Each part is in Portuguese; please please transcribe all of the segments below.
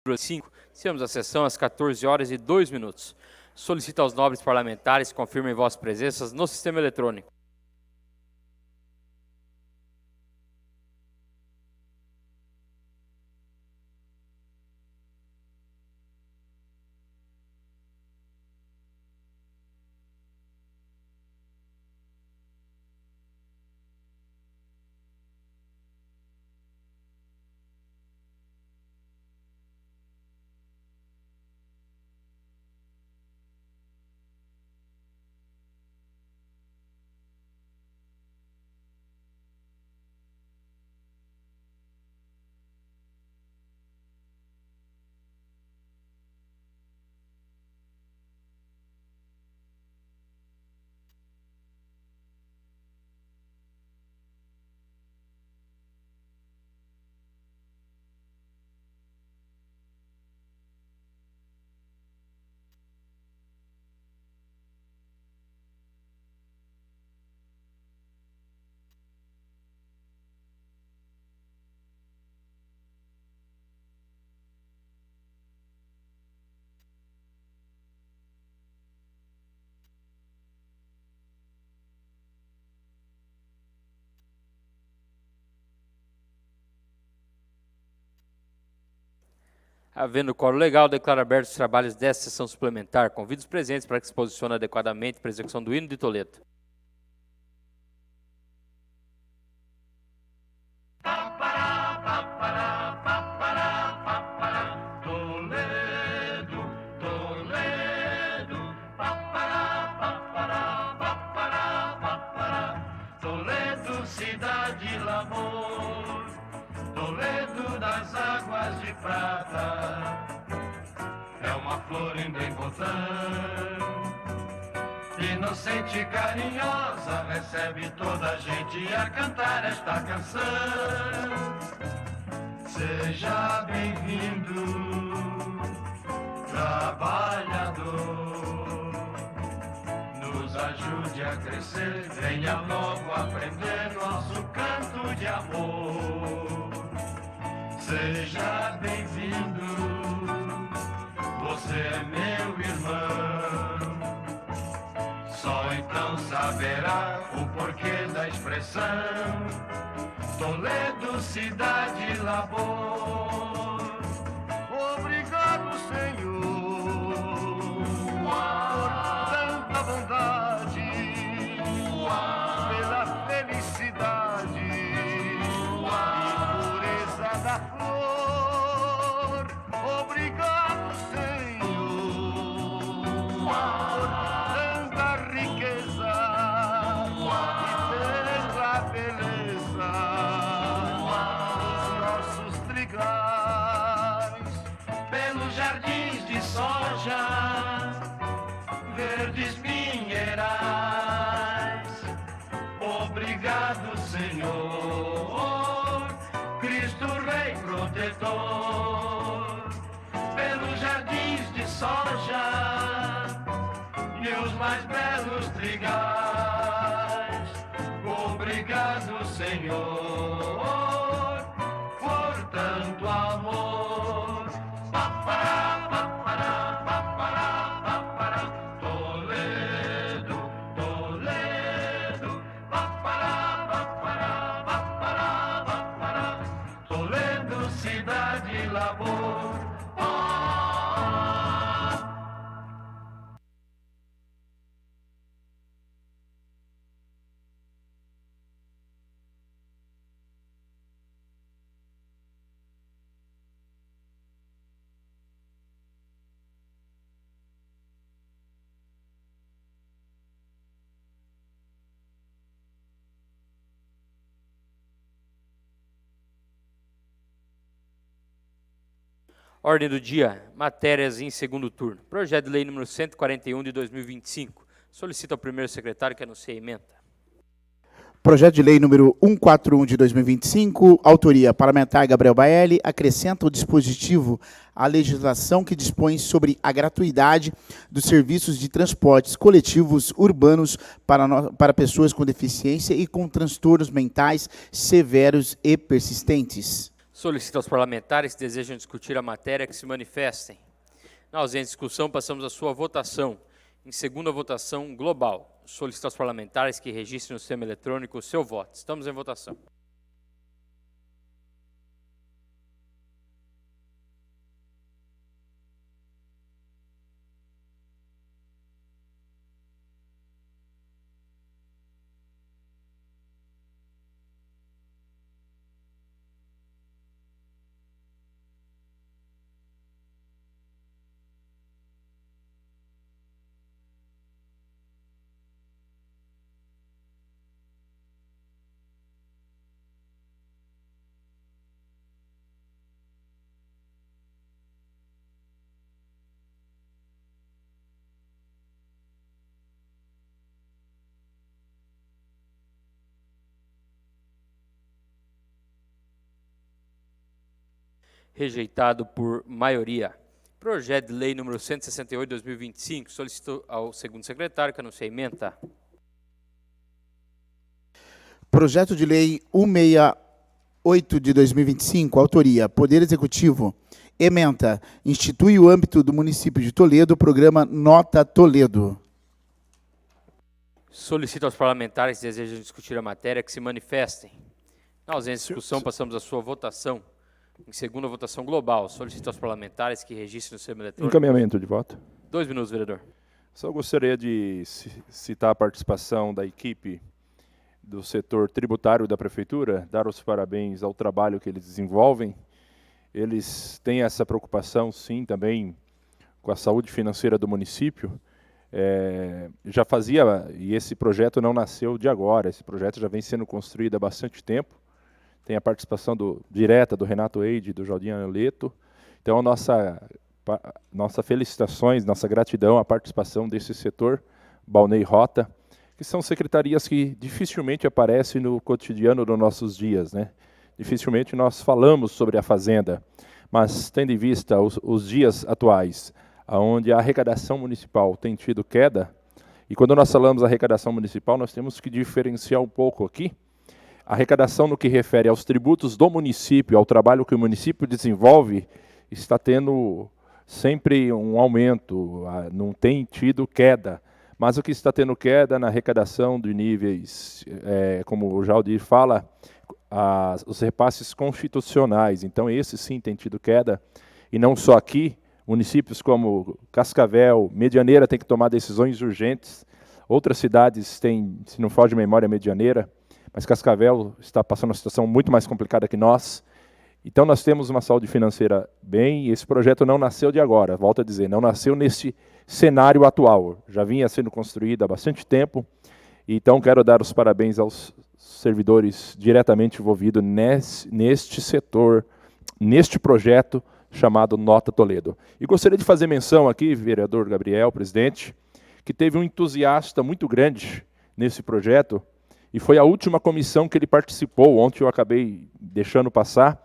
5. Iniciamos a sessão às 14h02. Solicito aos nobres parlamentares que confirmem vossas presenças no sistema eletrônico. Havendo quórum legal, declaro abertos os trabalhos desta sessão suplementar. Convido os presentes para que se posicionem adequadamente para a execução do hino de Toledo. Toledo, cidade labor, Toledo das águas de prata, é uma flor ainda em botão, inocente e carinhosa, recebe toda a gente a cantar esta canção. Seja bem-vindo, trabalhador, nos ajude a crescer, venha logo aprender nosso canto de amor. Seja bem-vindo, você é meu irmão. Só então saberá o porquê da expressão Toledo, cidade labor. Obrigado, Senhor, por tanta bondade, pela felicidade e pureza da flor. Obrigado, Senhor, por tanta riqueza e pela beleza dos nossos trigais, pelos jardins de soja, verdes pinheirais. Obrigado, Senhor, Cristo Rei protetor, pelos jardins de soja e os mais belos trigais. Obrigado, Senhor, por tanto amor. Papará, papará, papará, papará. Toledo, Toledo, papará, papará, papará, papará. Toledo, cidade labor. Ordem do dia, matérias em segundo turno. Projeto de lei número 141 de 2025. Solicito ao primeiro secretário que anuncie a emenda. Projeto de lei número 141 de 2025, autoria parlamentar Gabriel Baelli, acrescenta o dispositivo à legislação que dispõe sobre a gratuidade dos serviços de transportes coletivos urbanos para pessoas com deficiência e com transtornos mentais severos e persistentes. Solicito aos parlamentares que desejam discutir a matéria que se manifestem. Na ausência de discussão, passamos à sua votação. Em segunda votação global, solicito aos parlamentares que registrem no sistema eletrônico o seu voto. Estamos em votação. Rejeitado por maioria. Projeto de lei número 168/2025. Solicito ao segundo secretário que anuncie a ementa. Projeto de lei 168 de 2025, autoria, Poder Executivo, ementa, institui o âmbito do município de Toledo, programa Nota Toledo. Solicito aos parlamentares que desejam discutir a matéria que se manifestem. Na ausência de discussão, passamos à sua votação. Em segunda votação global, solicito aos parlamentares que registrem no sistema eletrônico. Encaminhamento de voto. 2 minutos, vereador. Só gostaria de citar a participação da equipe do setor tributário da Prefeitura, dar os parabéns ao trabalho que eles desenvolvem. Eles têm essa preocupação, sim, também com a saúde financeira do município. Já fazia, e esse projeto não nasceu de agora, esse projeto já vem sendo construído há bastante tempo. Tem a participação direta do Renato Eide e do Jardim Aneleto. Então, nossa felicitações, nossa gratidão à participação desse setor, Balnei Rota, que são secretarias que dificilmente aparecem no cotidiano dos nossos dias, né? Dificilmente nós falamos sobre a Fazenda, mas tendo em vista os dias atuais, onde a arrecadação municipal tem tido queda, e quando nós falamos arrecadação municipal, nós temos que diferenciar um pouco aqui. A arrecadação no que refere aos tributos do município, ao trabalho que o município desenvolve, está tendo sempre um aumento, não tem tido queda. Mas o que está tendo queda na arrecadação de níveis, como o Jaldir fala, os repasses constitucionais. Então, esse sim tem tido queda, e não só aqui, municípios como Cascavel, Medianeira tem que tomar decisões urgentes, outras cidades têm, se não foge de memória, Medianeira, mas Cascavel está passando uma situação muito mais complicada que nós. Então, nós temos uma saúde financeira bem, e esse projeto não nasceu de agora, volto a dizer, não nasceu nesse cenário atual, já vinha sendo construído há bastante tempo. Então, quero dar os parabéns aos servidores diretamente envolvidos neste setor, neste projeto chamado Nota Toledo. E gostaria de fazer menção aqui, vereador Gabriel, presidente, que teve um entusiasta muito grande nesse projeto, e foi a última comissão que ele participou. Ontem eu acabei deixando passar.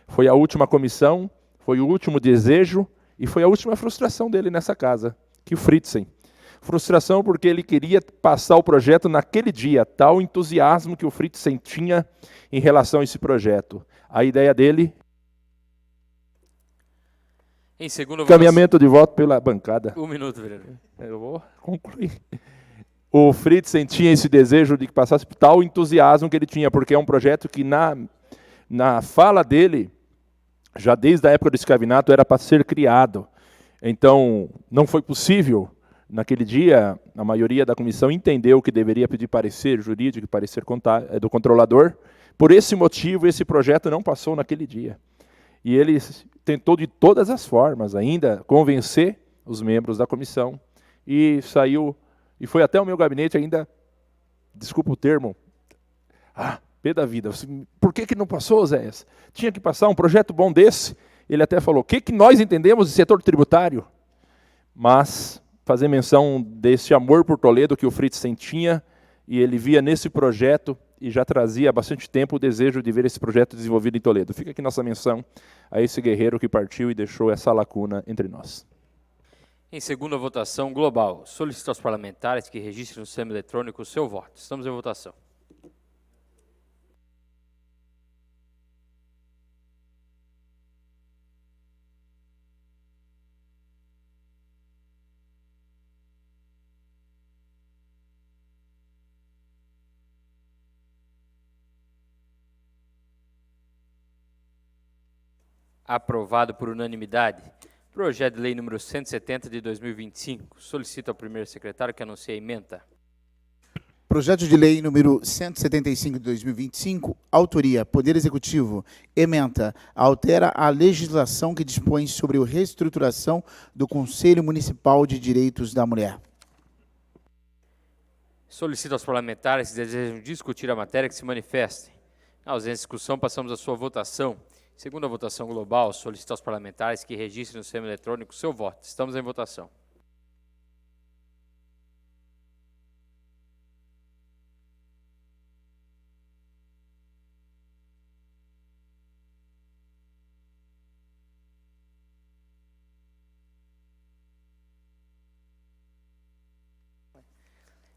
Foi a última comissão, foi o último desejo e foi a última frustração dele nessa casa, que o Fritzen. Frustração porque ele queria passar o projeto naquele dia, tal entusiasmo que o Fritzen tinha em relação a esse projeto. A ideia dele... Em segunda Encaminhamento de voto pela bancada. 1 minuto, vereador. Eu vou concluir. O Fritzen tinha esse desejo de que passasse tal entusiasmo que ele tinha, porque é um projeto que na fala dele, já desde a época do escravinato, era para ser criado. Então, não foi possível. Naquele dia, a maioria da comissão entendeu que deveria pedir parecer jurídico, parecer do controlador. Por esse motivo, esse projeto não passou naquele dia. E ele tentou de todas as formas ainda convencer os membros da comissão e saiu... E foi até o meu gabinete ainda, desculpa o termo, pé da vida. Por que não passou, Zéias? Tinha que passar um projeto bom desse. Ele até falou, o que nós entendemos de setor tributário? Mas fazer menção desse amor por Toledo que o Fritzen tinha, e ele via nesse projeto, e já trazia há bastante tempo o desejo de ver esse projeto desenvolvido em Toledo. Fica aqui nossa menção a esse guerreiro que partiu e deixou essa lacuna entre nós. Em segunda votação global, solicito aos parlamentares que registrem no sistema eletrônico o seu voto. Estamos em votação. Aprovado por unanimidade. Projeto de lei número 170 de 2025. Solicito ao primeiro secretário que anuncie a ementa. Projeto de lei número 175 de 2025, autoria, Poder Executivo, ementa, altera a legislação que dispõe sobre a reestruturação do Conselho Municipal de Direitos da Mulher. Solicito aos parlamentares que desejam discutir a matéria que se manifestem. Na ausência de discussão, passamos à sua votação. Segundo a votação global, solicito aos parlamentares que registrem no sistema eletrônico seu voto. Estamos em votação.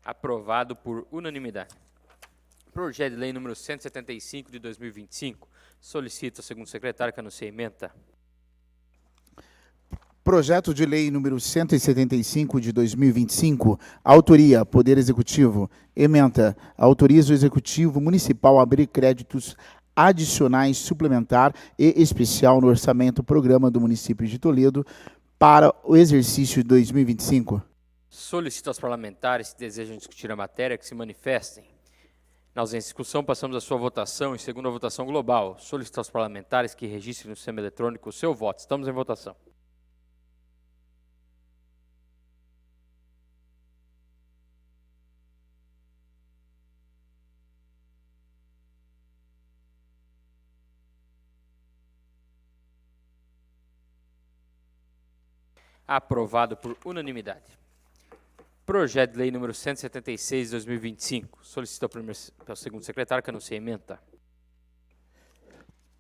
Aprovado por unanimidade. Projeto de lei número 175 de 2025. Solicito ao segundo secretário que anuncie a ementa. Projeto de lei número 175 de 2025, autoria, Poder Executivo, ementa, autoriza o Executivo Municipal a abrir créditos adicionais suplementar e especial no orçamento programa do município de Toledo para o exercício de 2025. Solicito aos parlamentares que desejam discutir a matéria que se manifestem. Na ausência de discussão, passamos à sua votação. Em segunda votação global, solicito aos parlamentares que registrem no sistema eletrônico o seu voto. Estamos em votação. Aprovado por unanimidade. Projeto de lei número 176 de 2025. Solicito ao segundo secretário que anuncie a ementa.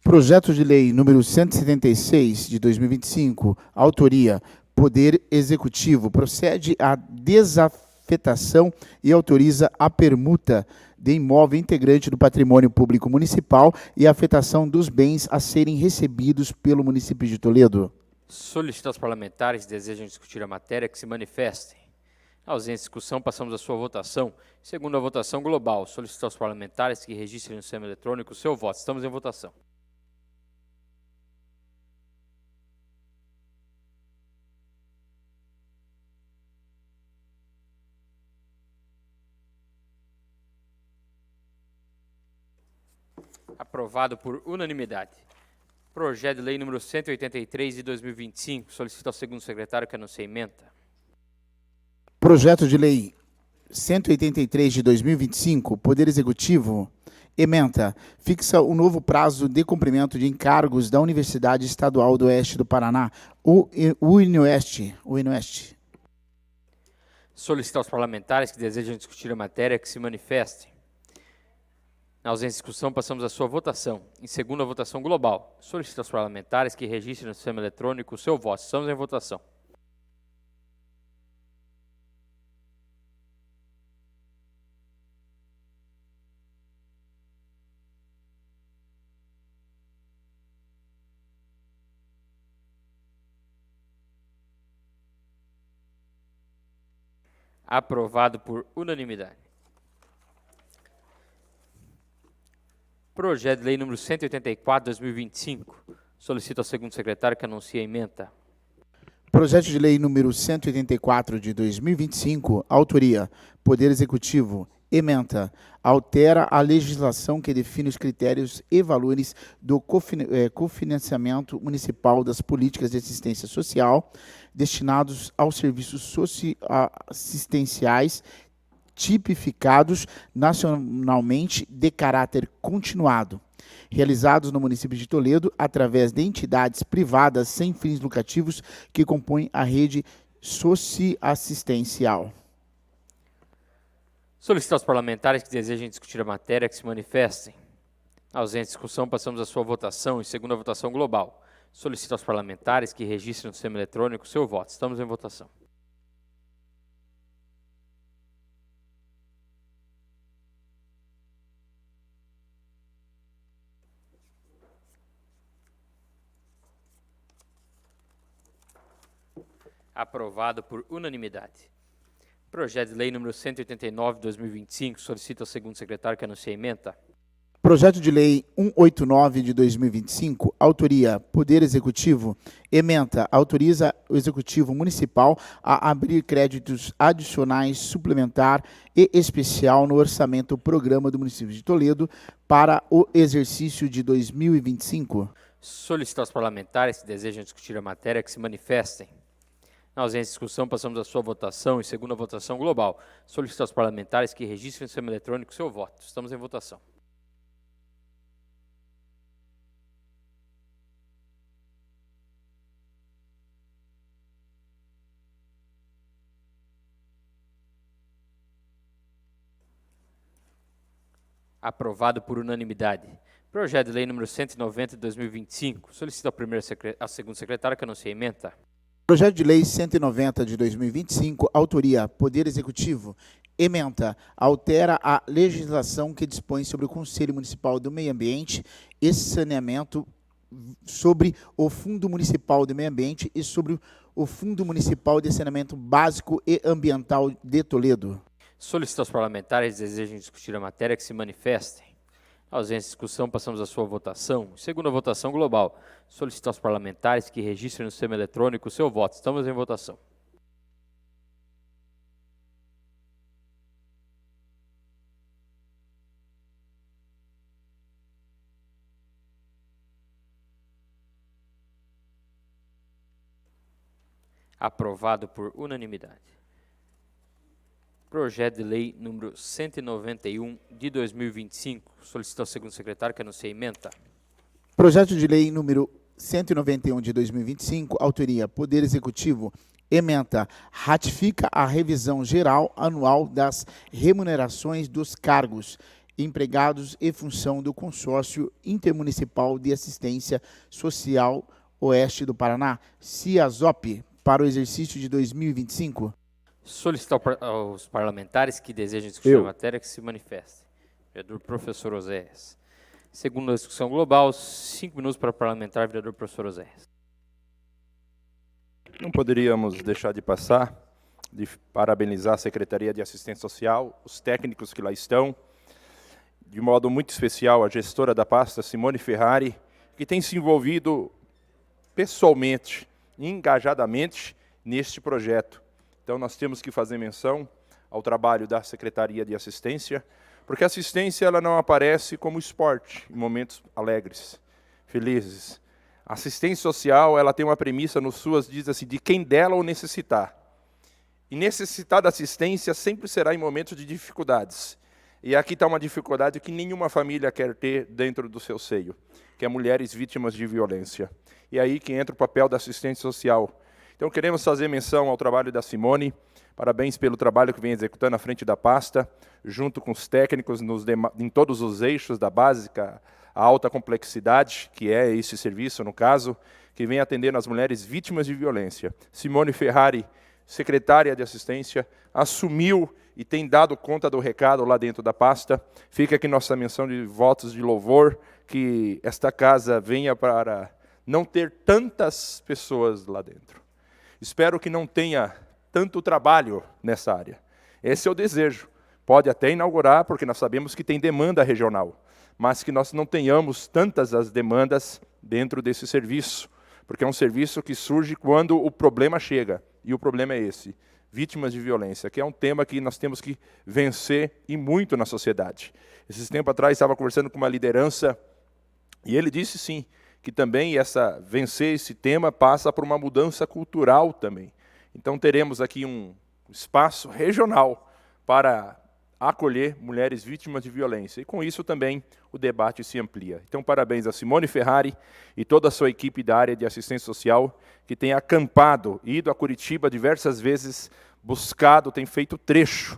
Projeto de lei número 176 de 2025, autoria, Poder Executivo, procede à desafetação e autoriza a permuta de imóvel integrante do patrimônio público municipal e a afetação dos bens a serem recebidos pelo município de Toledo. Solicito aos parlamentares que desejam discutir a matéria que se manifestem. Na ausência de discussão, passamos à sua votação. Segundo a votação global, solicito aos parlamentares que registrem no sistema eletrônico o seu voto. Estamos em votação. Aprovado por unanimidade. Projeto de lei número 183 de 2025. Solicito ao segundo secretário que anuncie a ementa. Projeto de lei 183 de 2025, Poder Executivo, ementa, fixa o novo prazo de cumprimento de encargos da Universidade Estadual do Oeste do Paraná, UniOeste. Solicito aos parlamentares que desejam discutir a matéria que se manifestem. Na ausência de discussão, passamos à sua votação. Em segunda votação global, solicito aos parlamentares que registrem no sistema eletrônico o seu voto. Estamos em votação. Aprovado por unanimidade. Projeto de lei número 184, 2025. Solicito ao segundo secretário que anuncie a ementa. Projeto de lei número 184 de 2025, autoria, Poder Executivo, ementa, altera a legislação que define os critérios e valores do cofinanciamento municipal das políticas de assistência social destinados aos serviços socioassistenciais tipificados nacionalmente de caráter continuado, realizados no município de Toledo através de entidades privadas sem fins lucrativos que compõem a rede socioassistencial. Solicito aos parlamentares que desejem discutir a matéria que se manifestem. Na ausência de discussão, passamos à sua votação em segunda votação global. Solicito aos parlamentares que registrem no sistema eletrônico o seu voto. Estamos em votação. Aprovado por unanimidade. Projeto de lei número 189 de 2025. Solicito ao segundo secretário que anuncie a ementa. Projeto de Lei 189 de 2025, autoria Poder Executivo, ementa, autoriza o Executivo Municipal a abrir créditos adicionais, suplementar e especial no orçamento programa do município de Toledo para o exercício de 2025. Solicitar aos parlamentares que desejam discutir a matéria que se manifestem. Na ausência de discussão, passamos à sua votação e segunda votação global. Solicitar aos parlamentares que registrem no sistema eletrônico seu voto. Estamos em votação. Aprovado por unanimidade. Projeto de Lei número 190 de 2025. Solicito ao segundo secretário que anuncie a ementa. Projeto de Lei 190 de 2025, autoria Poder Executivo, ementa, altera a legislação que dispõe sobre o Conselho Municipal do Meio Ambiente e Saneamento, sobre o Fundo Municipal do Meio Ambiente e sobre o Fundo Municipal de Saneamento Básico e Ambiental de Toledo. Solicito aos parlamentares que desejem discutir a matéria que se manifestem. Na ausência de discussão, passamos à sua votação. Segunda votação global. Solicito aos parlamentares que registrem no sistema eletrônico o seu voto. Estamos em votação. Aprovado por unanimidade. Projeto de Lei número 191 de 2025. Solicito ao segundo secretário que anuncie a ementa. Projeto de Lei número 191 de 2025, autoria Poder Executivo, ementa, ratifica a revisão geral anual das remunerações dos cargos, empregados e função do Consórcio Intermunicipal de Assistência Social Oeste do Paraná, CIASOP, para o exercício de 2025. Solicitar aos parlamentares que desejam discutir a matéria que se manifestem. Vereador Professor Oséias. Segunda discussão global, 5 minutos para o parlamentar, vereador Professor Oséias. Não poderíamos deixar de passar, de parabenizar a Secretaria de Assistência Social, os técnicos que lá estão, de modo muito especial a gestora da pasta, Simone Ferrari, que tem se envolvido pessoalmente, engajadamente, neste projeto. Então, nós temos que fazer menção ao trabalho da Secretaria de Assistência, porque a assistência ela não aparece como esporte, em momentos alegres, felizes. A assistência social ela tem uma premissa nos suas, diz assim, de quem dela ou necessitar. E necessitar da assistência sempre será em momentos de dificuldades. E aqui está uma dificuldade que nenhuma família quer ter dentro do seu seio, que é mulheres vítimas de violência. E aí que entra o papel da assistência social. Então, queremos fazer menção ao trabalho da Simone. Parabéns pelo trabalho que vem executando à frente da pasta, junto com os técnicos em todos os eixos da básica, a alta complexidade, que é esse serviço, no caso, que vem atendendo as mulheres vítimas de violência. Simone Ferrari, secretária de assistência, assumiu e tem dado conta do recado lá dentro da pasta. Fica aqui nossa menção de votos de louvor, que esta casa venha para não ter tantas pessoas lá dentro. Espero que não tenha tanto trabalho nessa área. Esse é o desejo. Pode até inaugurar, porque nós sabemos que tem demanda regional, mas que nós não tenhamos tantas as demandas dentro desse serviço, porque é um serviço que surge quando o problema chega, e o problema é esse, vítimas de violência, que é um tema que nós temos que vencer e muito na sociedade. Esses tempos atrás estava conversando com uma liderança, e ele disse sim, que também vencer esse tema passa por uma mudança cultural também. Então teremos aqui um espaço regional para acolher mulheres vítimas de violência. E com isso também o debate se amplia. Então parabéns a Simone Ferrari e toda a sua equipe da área de assistência social, que tem acampado, ido a Curitiba diversas vezes, buscado, tem feito trecho,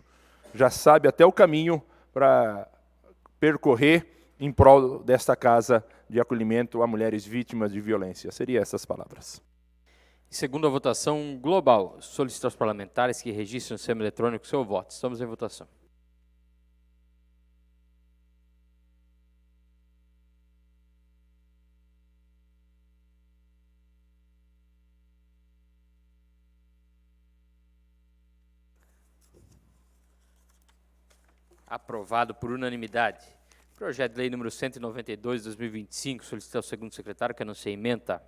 já sabe até o caminho para percorrer em prol desta casa de acolhimento a mulheres vítimas de violência. Seriam essas palavras. Segunda votação global. Solicito aos parlamentares que registrem no sistema eletrônico seu voto. Estamos em votação. Aprovado por unanimidade. Projeto de lei número 192 de 2025, solicita ao segundo secretário que anuncie a ementa.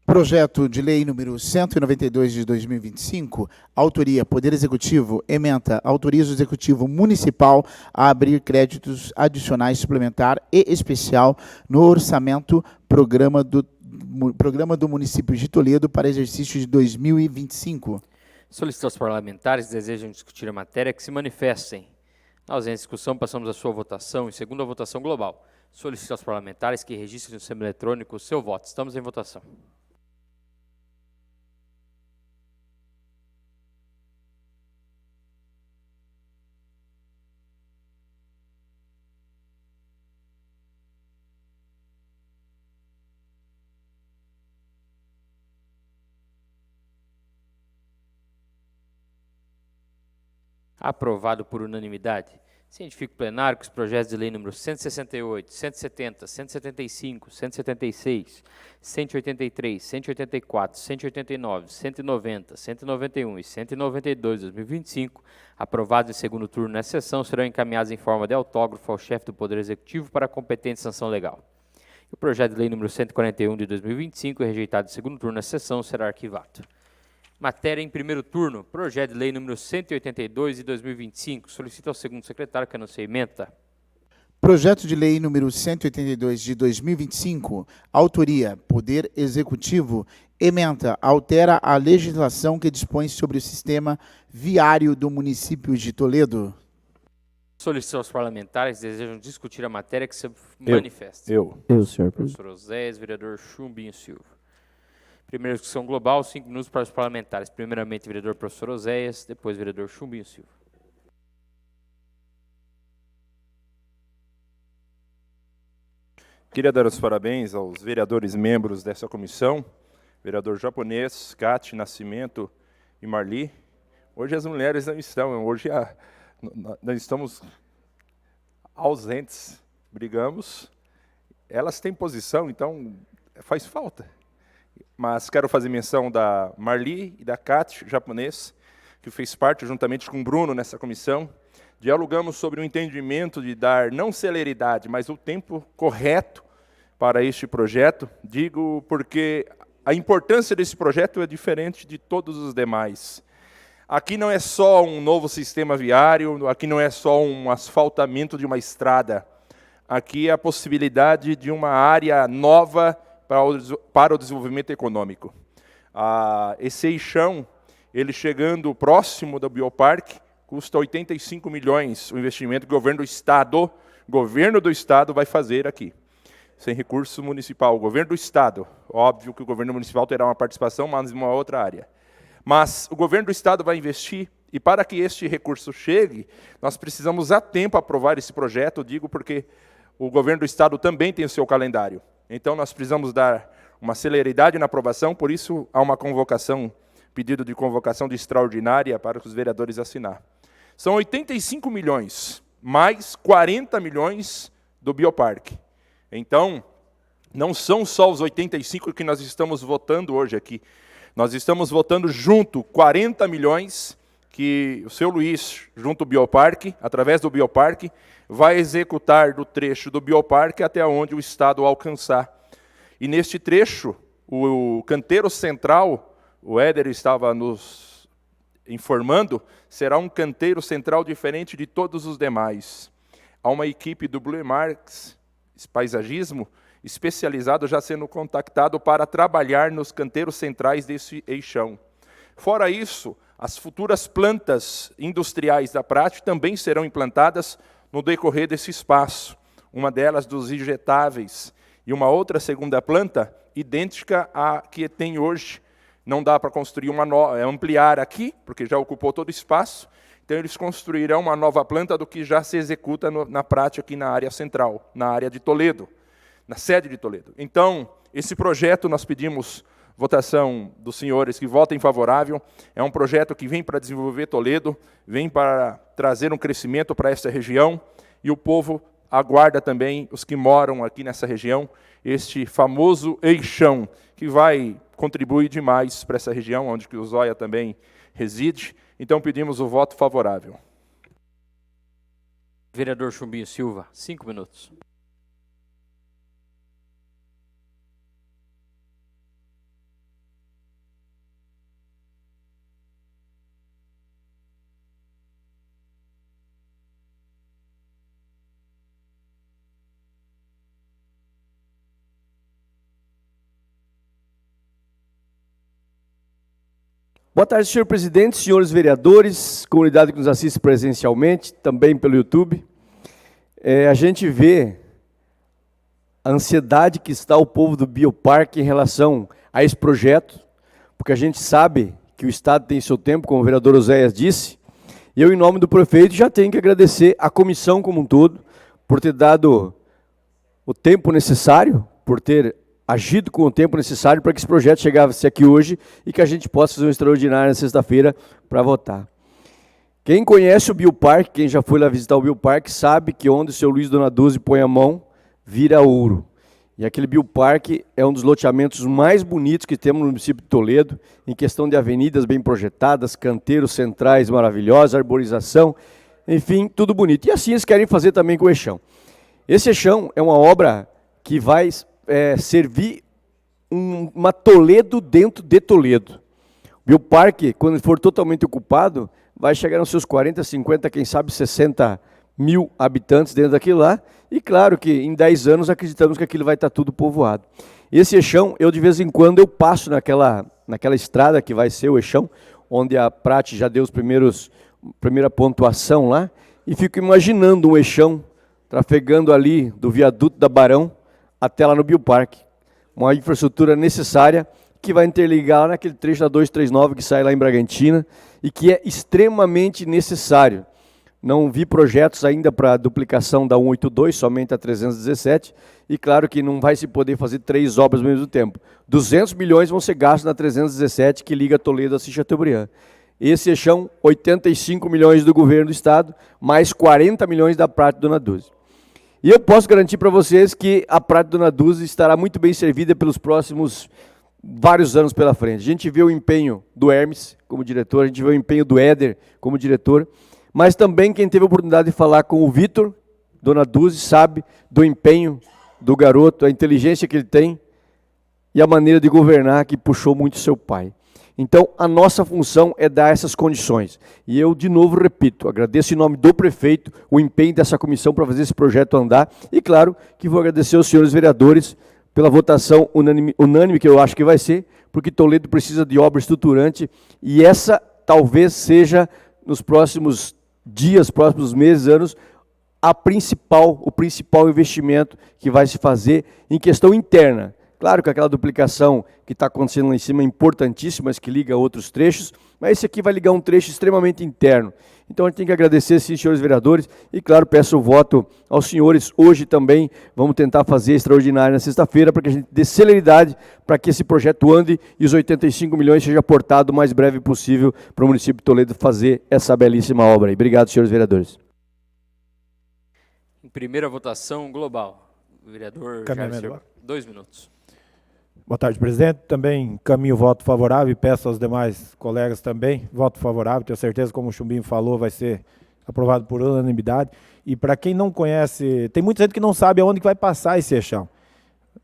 Projeto de lei número 192 de 2025, autoria Poder Executivo, ementa, autoriza o Executivo Municipal a abrir créditos adicionais suplementar e especial no orçamento Programa do Município de Toledo para exercício de 2025. Solicita aos parlamentares que desejam discutir a matéria que se manifestem. Na ausência de discussão, passamos à sua votação. Em segunda votação global, solicito aos parlamentares que registrem no sistema eletrônico o seu voto. Estamos em votação. Aprovado por unanimidade. Cientifico plenário que os projetos de lei número 168, 170, 175, 176, 183, 184, 189, 190, 191 e 192 de 2025, aprovados em segundo turno nessa sessão, serão encaminhados em forma de autógrafo ao chefe do Poder Executivo para a competente sanção legal. E o projeto de lei número 141 de 2025, rejeitado em segundo turno nessa sessão, será arquivado. Matéria em primeiro turno, projeto de lei número 182 de 2025. Solicito ao segundo secretário que anuncie a ementa. Projeto de lei número 182 de 2025, autoria Poder Executivo, ementa, altera a legislação que dispõe sobre o sistema viário do município de Toledo. Solicito aos parlamentares que desejam discutir a matéria que se manifesta. Eu. Senhor presidente. Professor Oséias, vereador Chumbinho Silva. Primeira discussão global, 5 minutos para os parlamentares. Primeiramente, vereador professor Oséias, depois, vereador Chumbinho Silva. Queria dar os parabéns aos vereadores membros dessa comissão, vereador Japonês, Cate, Nascimento e Marli. Hoje as mulheres não estão, hoje nós estamos ausentes, brigamos. Elas têm posição, então faz falta. Mas quero fazer menção da Marli e da Cate, Japonês, que fez parte juntamente com o Bruno nessa comissão. Dialogamos sobre o entendimento de dar não celeridade, mas o tempo correto para este projeto. Digo porque a importância desse projeto é diferente de todos os demais. Aqui não é só um novo sistema viário, aqui não é só um asfaltamento de uma estrada. Aqui é a possibilidade de uma área nova para o desenvolvimento econômico. Esse eixão, ele chegando próximo do Bioparque, custa 85 milhões o investimento que o governo do Estado vai fazer aqui. Sem recurso municipal, o governo do Estado, óbvio que o governo municipal terá uma participação, mas em uma outra área. Mas o governo do Estado vai investir, e para que este recurso chegue, nós precisamos a tempo aprovar esse projeto, digo porque o governo do Estado também tem o seu calendário. Então, nós precisamos dar uma celeridade na aprovação, por isso há uma convocação, pedido de convocação de extraordinária para os vereadores assinar. São 85 milhões, mais 40 milhões do Bioparque. Então, não são só os 85 que nós estamos votando hoje aqui. Nós estamos votando junto 40 milhões que o seu Luiz, junto ao Bioparque, através do Bioparque, vai executar do trecho do Bioparque até onde o Estado alcançar. E neste trecho, o canteiro central, o Éder estava nos informando, será um canteiro central diferente de todos os demais. Há uma equipe do Blue Marks, paisagismo, especializado já sendo contactado para trabalhar nos canteiros centrais desse eixão. Fora isso, as futuras plantas industriais da Prate também serão implantadas no decorrer desse espaço. Uma delas dos injetáveis e uma outra segunda planta idêntica à que tem hoje. Não dá para construir uma nova, ampliar aqui, porque já ocupou todo o espaço. Então eles construirão uma nova planta do que já se executa na prática aqui na área central, na área de Toledo, na sede de Toledo. Então, esse projeto nós pedimos votação dos senhores que votem favorável. É um projeto que vem para desenvolver Toledo, vem para trazer um crescimento para essa região, e o povo aguarda também, os que moram aqui nessa região, este famoso eixão, que vai contribuir demais para essa região, onde o Zóia também reside. Então pedimos o voto favorável. Vereador Chumbinho Silva, 5 minutos. Boa tarde, senhor presidente, senhores vereadores, comunidade que nos assiste presencialmente, também pelo YouTube. A gente vê a ansiedade que está o povo do Bioparque em relação a esse projeto, porque a gente sabe que o Estado tem seu tempo, como o vereador Oséias disse, e eu, em nome do prefeito, já tenho que agradecer a comissão como um todo, por ter dado o tempo necessário, por ter agido com o tempo necessário para que esse projeto chegasse aqui hoje e que a gente possa fazer um extraordinário na sexta-feira para votar. Quem conhece o Bioparque, quem já foi lá visitar o Bioparque, sabe que onde o seu Luiz Donaduzzi põe a mão, vira ouro. E aquele Bioparque é um dos loteamentos mais bonitos que temos no município de Toledo, em questão de avenidas bem projetadas, canteiros centrais maravilhosos, arborização, enfim, tudo bonito. E assim eles querem fazer também com o Eixão. Esse Eixão é uma obra que vai servir uma Toledo dentro de Toledo. O Bioparque, quando for totalmente ocupado, vai chegar nos seus 40, 50, quem sabe 60 mil habitantes dentro daquilo lá, e claro que em 10 anos acreditamos que aquilo vai estar tudo povoado. Esse Eixão, eu de vez em quando eu passo naquela estrada que vai ser o Eixão, onde a Prate já deu primeira pontuação lá, e fico imaginando um Eixão trafegando ali do viaduto da Barão até lá no Bioparque. Uma infraestrutura necessária que vai interligar lá naquele trecho da 239 que sai lá em Bragantina e que é extremamente necessário. Não vi projetos ainda para a duplicação da 182, somente a 317, e claro que não vai se poder fazer 3 obras ao mesmo tempo. 200 milhões vão ser gastos na 317 que liga Toledo a Chateaubriand. Esse Eixão, 85 milhões do governo do estado, mais 40 milhões da Prate Donaduzzi. E eu posso garantir para vocês que a Prate Donaduzzi estará muito bem servida pelos próximos vários anos pela frente. A gente vê o empenho do Hermes como diretor, a gente vê o empenho do Éder como diretor, mas também quem teve a oportunidade de falar com o Vitor Donaduzzi sabe do empenho do garoto, a inteligência que ele tem e a maneira de governar que puxou muito seu pai. Então, a nossa função é dar essas condições. E eu, de novo, repito, agradeço em nome do prefeito o empenho dessa comissão para fazer esse projeto andar. E, claro, que vou agradecer aos senhores vereadores pela votação unânime que eu acho que vai ser, porque Toledo precisa de obra estruturante e essa talvez seja, nos próximos dias, próximos meses, anos, o principal investimento que vai se fazer em questão interna. Claro que aquela duplicação que está acontecendo lá em cima é importantíssima, mas que liga a outros trechos, mas esse aqui vai ligar um trecho extremamente interno. Então a gente tem que agradecer, sim, senhores vereadores, e claro, peço o voto aos senhores. Hoje também vamos tentar fazer extraordinário na sexta-feira, para que a gente dê celeridade para que esse projeto ande e os 85 milhões seja aportado o mais breve possível para o município de Toledo fazer essa belíssima obra. Obrigado, senhores vereadores. Em primeira votação global, o vereador Jair Silva, 2 minutos. Boa tarde, presidente. Também encaminho voto favorável e peço aos demais colegas também voto favorável. Tenho certeza, como o Chumbinho falou, vai ser aprovado por unanimidade. E para quem não conhece, tem muita gente que não sabe aonde que vai passar esse Eixão.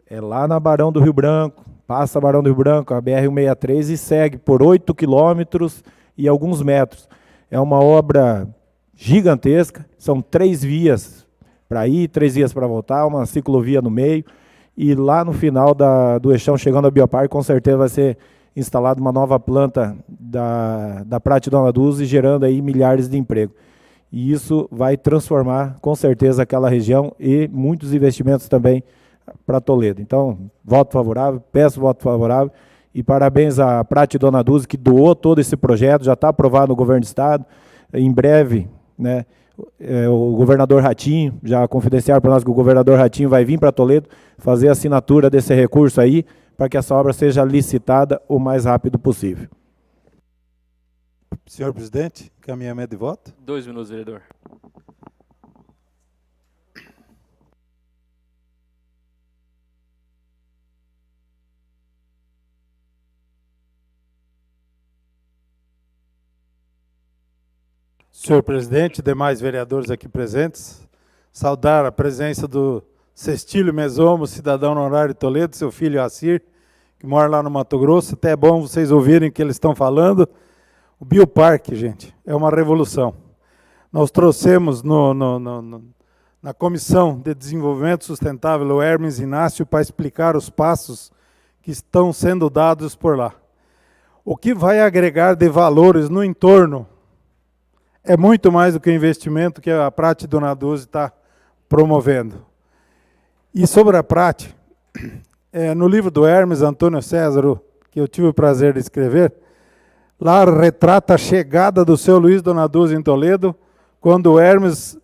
É lá na Barão do Rio Branco, passa a Barão do Rio Branco, a BR-163 e segue por 8 quilômetros e alguns metros. É uma obra gigantesca, são 3 vias para ir, 3 vias para voltar, uma ciclovia no meio. E lá no final do Eixão, chegando ao Bioparque, com certeza vai ser instalada uma nova planta da Prate Donaduzzi, gerando aí milhares de empregos. E isso vai transformar, com certeza, aquela região e muitos investimentos também para Toledo. Então, voto favorável, peço voto favorável e parabéns à Prate Donaduzzi, que doou todo esse projeto, já está aprovado no governo do estado. Em breve, né, o governador Ratinho, já confidenciaram para nós que o governador Ratinho vai vir para Toledo fazer a assinatura desse recurso aí, para que essa obra seja licitada o mais rápido possível. Senhor presidente, encaminhamento de voto. 2 minutos, vereador. Senhor presidente, demais vereadores aqui presentes, saudar a presença do Cestílio Mesomo, cidadão honorário de Toledo, seu filho Assir, que mora lá no Mato Grosso. Até é bom vocês ouvirem o que eles estão falando. O Bioparque, gente, é uma revolução. Nós trouxemos na Comissão de Desenvolvimento Sustentável o Hermes Inácio para explicar os passos que estão sendo dados por lá. O que vai agregar de valores no entorno é muito mais do que o investimento que a Prate Dona Dulce está promovendo. E sobre a Prate, no livro do Hermes Antônio César, que eu tive o prazer de escrever, lá retrata a chegada do seu Luiz Dona Dulce em Toledo, quando o Hermes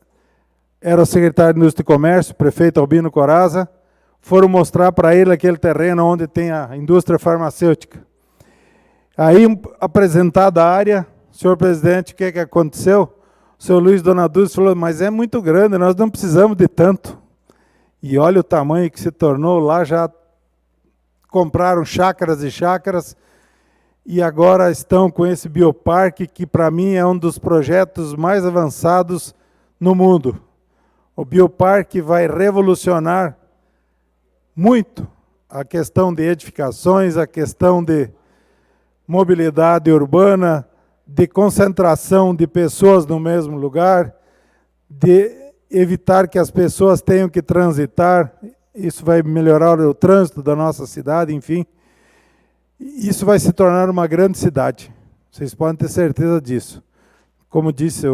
era o secretário de Indústria e Comércio, prefeito Albino Coraza, foram mostrar para ele aquele terreno onde tem a indústria farmacêutica. Aí, apresentada a área, senhor presidente, o que aconteceu? O senhor Luiz Dona Dulce falou, mas é muito grande, nós não precisamos de tanto. E olha o tamanho que se tornou, lá já compraram chácaras e chácaras, e agora estão com esse bioparque, que para mim é um dos projetos mais avançados no mundo. O bioparque vai revolucionar muito a questão de edificações, a questão de mobilidade urbana, de concentração de pessoas no mesmo lugar, de evitar que as pessoas tenham que transitar. Isso vai melhorar o trânsito da nossa cidade, enfim. Isso vai se tornar uma grande cidade. Vocês podem ter certeza disso. Como disse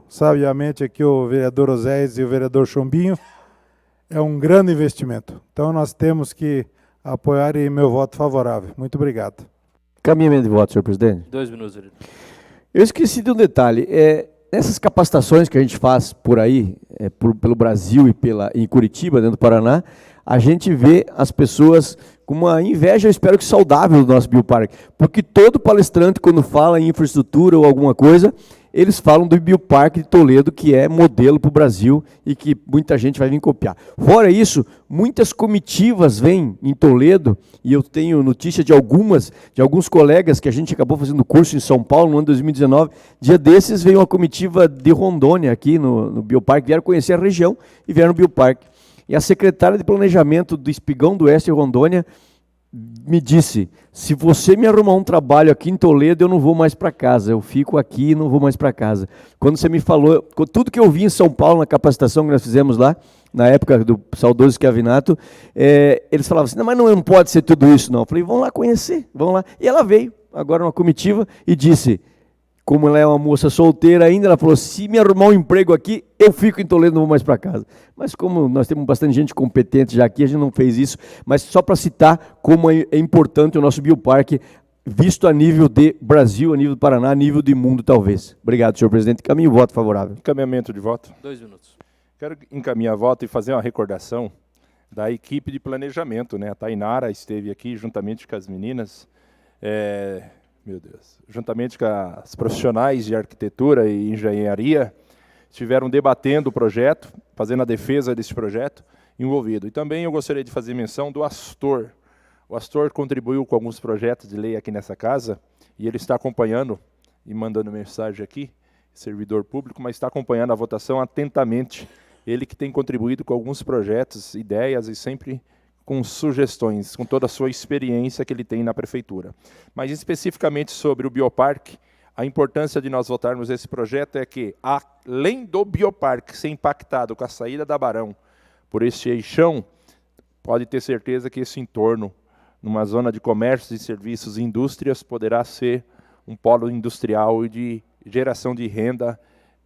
sabiamente aqui o vereador Oséias e o vereador Chumbinho, é um grande investimento. Então nós temos que apoiar e meu voto favorável. Muito obrigado. Caminhamento de voto, senhor presidente. 2 minutos, vereador. Eu esqueci de um detalhe. Nessas capacitações que a gente faz por aí, pelo Brasil e em Curitiba, dentro do Paraná, a gente vê as pessoas com uma inveja, eu espero que saudável, do nosso bioparque. Porque todo palestrante, quando fala em infraestrutura ou alguma coisa, eles falam do bioparque de Toledo, que é modelo para o Brasil e que muita gente vai vir copiar. Fora isso, muitas comitivas vêm em Toledo, e eu tenho notícia de alguns colegas que a gente acabou fazendo curso em São Paulo no ano de 2019. Dia desses veio uma comitiva de Rondônia aqui no bioparque, vieram conhecer a região e vieram no bioparque. E a secretária de Planejamento do Espigão do Oeste, Rondônia, me disse, se você me arrumar um trabalho aqui em Toledo, eu não vou mais para casa, eu fico aqui e não vou mais para casa. Quando você me falou, tudo que eu vi em São Paulo, na capacitação que nós fizemos lá, na época do saudoso Schiavinato, eles falavam assim, mas não pode ser tudo isso, não. Eu falei, vamos lá conhecer, vamos lá. E ela veio, agora numa comitiva, e disse, como ela é uma moça solteira ainda, ela falou, se me arrumar um emprego aqui, eu fico em Toledo, não vou mais para casa. Mas como nós temos bastante gente competente já aqui, a gente não fez isso, mas só para citar como é importante o nosso bioparque, visto a nível de Brasil, a nível do Paraná, a nível de mundo, talvez. Obrigado, senhor presidente. Caminho voto favorável. Encaminhamento de voto. 2 minutos. Quero encaminhar voto e fazer uma recordação da equipe de planejamento, né? A Tainara esteve aqui juntamente com as meninas, meu Deus, juntamente com as profissionais de arquitetura e engenharia, estiveram debatendo o projeto, fazendo a defesa desse projeto envolvido. E também eu gostaria de fazer menção do Astor. O Astor contribuiu com alguns projetos de lei aqui nessa casa, e ele está acompanhando e mandando mensagem aqui, servidor público, mas está acompanhando a votação atentamente. Ele que tem contribuído com alguns projetos, ideias e sempre com sugestões, com toda a sua experiência que ele tem na prefeitura. Mas especificamente sobre o bioparque, a importância de nós votarmos esse projeto é que, além do bioparque ser impactado com a saída da Barão por este eixão, pode ter certeza que esse entorno, numa zona de comércio e serviços e indústrias, poderá ser um polo industrial e de geração de renda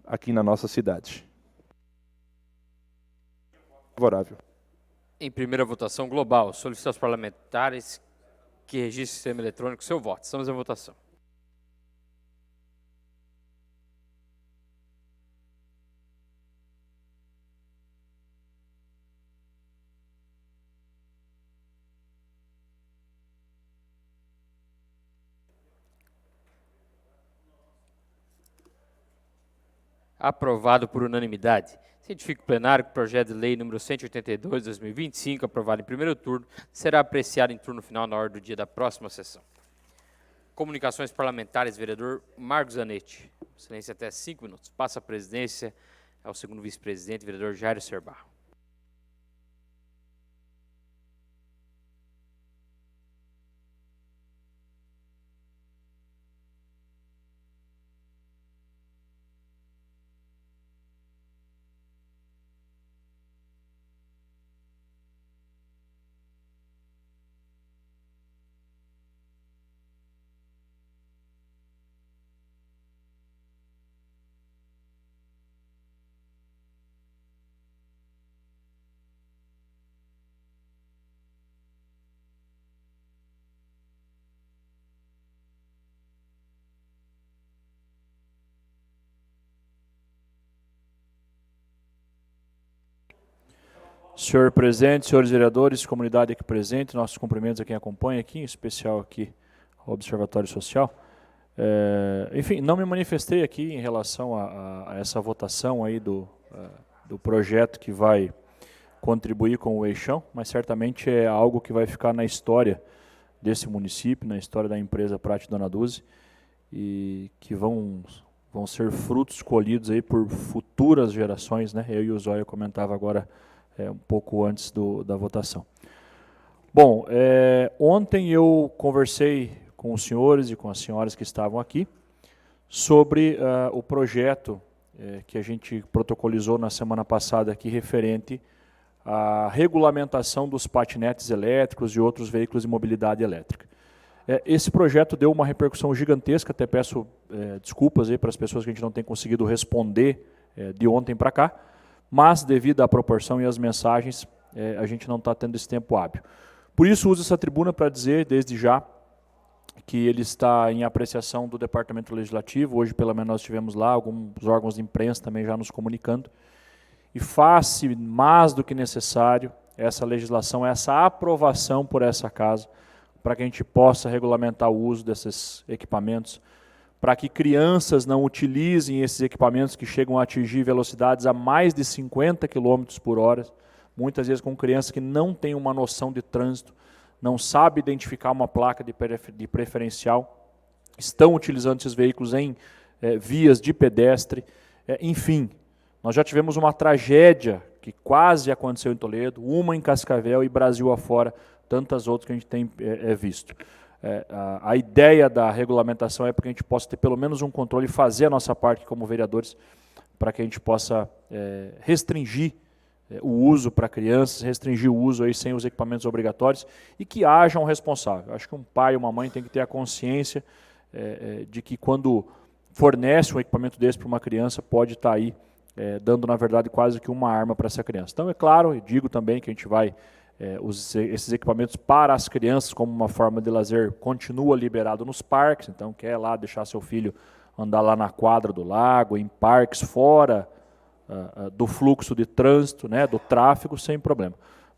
aqui na nossa cidade. Favorável. Em primeira votação global, solicito aos parlamentares que registrem o sistema eletrônico seu voto. Estamos em votação. Aprovado por unanimidade. Cientifico plenário que o projeto de lei número 182, 2025, aprovado em primeiro turno, será apreciado em turno final na ordem do dia da próxima sessão. Comunicações parlamentares, vereador Marcos Zanetti. Excelência, até 5 minutos. Passa a presidência ao segundo vice-presidente, vereador Jairo Serbarro. Senhor presidente, senhores vereadores, comunidade aqui presente, nossos cumprimentos a quem acompanha aqui, em especial aqui ao Observatório Social. Enfim, não me manifestei aqui em relação a essa votação aí do projeto que vai contribuir com o Eixão, mas certamente é algo que vai ficar na história desse município, na história da empresa Prate Dona Dulce, e que vão ser frutos colhidos aí por futuras gerações, né? Eu e o Zóia comentava agora um pouco antes da votação. Bom, ontem eu conversei com os senhores e com as senhoras que estavam aqui sobre o projeto que a gente protocolizou na semana passada aqui referente à regulamentação dos patinetes elétricos e outros veículos de mobilidade elétrica. Esse projeto deu uma repercussão gigantesca, até peço desculpas aí para as pessoas que a gente não tem conseguido responder de ontem para cá, mas devido à proporção e às mensagens, a gente não está tendo esse tempo hábil. Por isso, uso essa tribuna para dizer, desde já, que ele está em apreciação do Departamento Legislativo. Hoje, pelo menos, nós tivemos lá alguns órgãos de imprensa também já nos comunicando. E faz-se mais do que necessário essa legislação, essa aprovação por essa casa, para que a gente possa regulamentar o uso desses equipamentos, para que crianças não utilizem esses equipamentos que chegam a atingir velocidades a mais de 50 km por hora, muitas vezes com crianças que não têm uma noção de trânsito, não sabem identificar uma placa de preferencial, estão utilizando esses veículos em vias de pedestre, enfim. Nós já tivemos uma tragédia que quase aconteceu em Toledo, uma em Cascavel e Brasil afora, tantas outras que a gente tem visto. A ideia da regulamentação é para que a gente possa ter pelo menos um controle e fazer a nossa parte como vereadores para que a gente possa restringir o uso para crianças, restringir o uso aí sem os equipamentos obrigatórios e que haja um responsável. Acho que um pai ou uma mãe tem que ter a consciência de que quando fornece um equipamento desse para uma criança pode estar aí dando, na verdade, quase que uma arma para essa criança. Então, é claro, eu digo também que a gente vai esses equipamentos para as crianças como uma forma de lazer continua liberado nos parques, então quer lá deixar seu filho andar lá na quadra do lago, em parques fora do fluxo de trânsito, né, do tráfego, sem problema.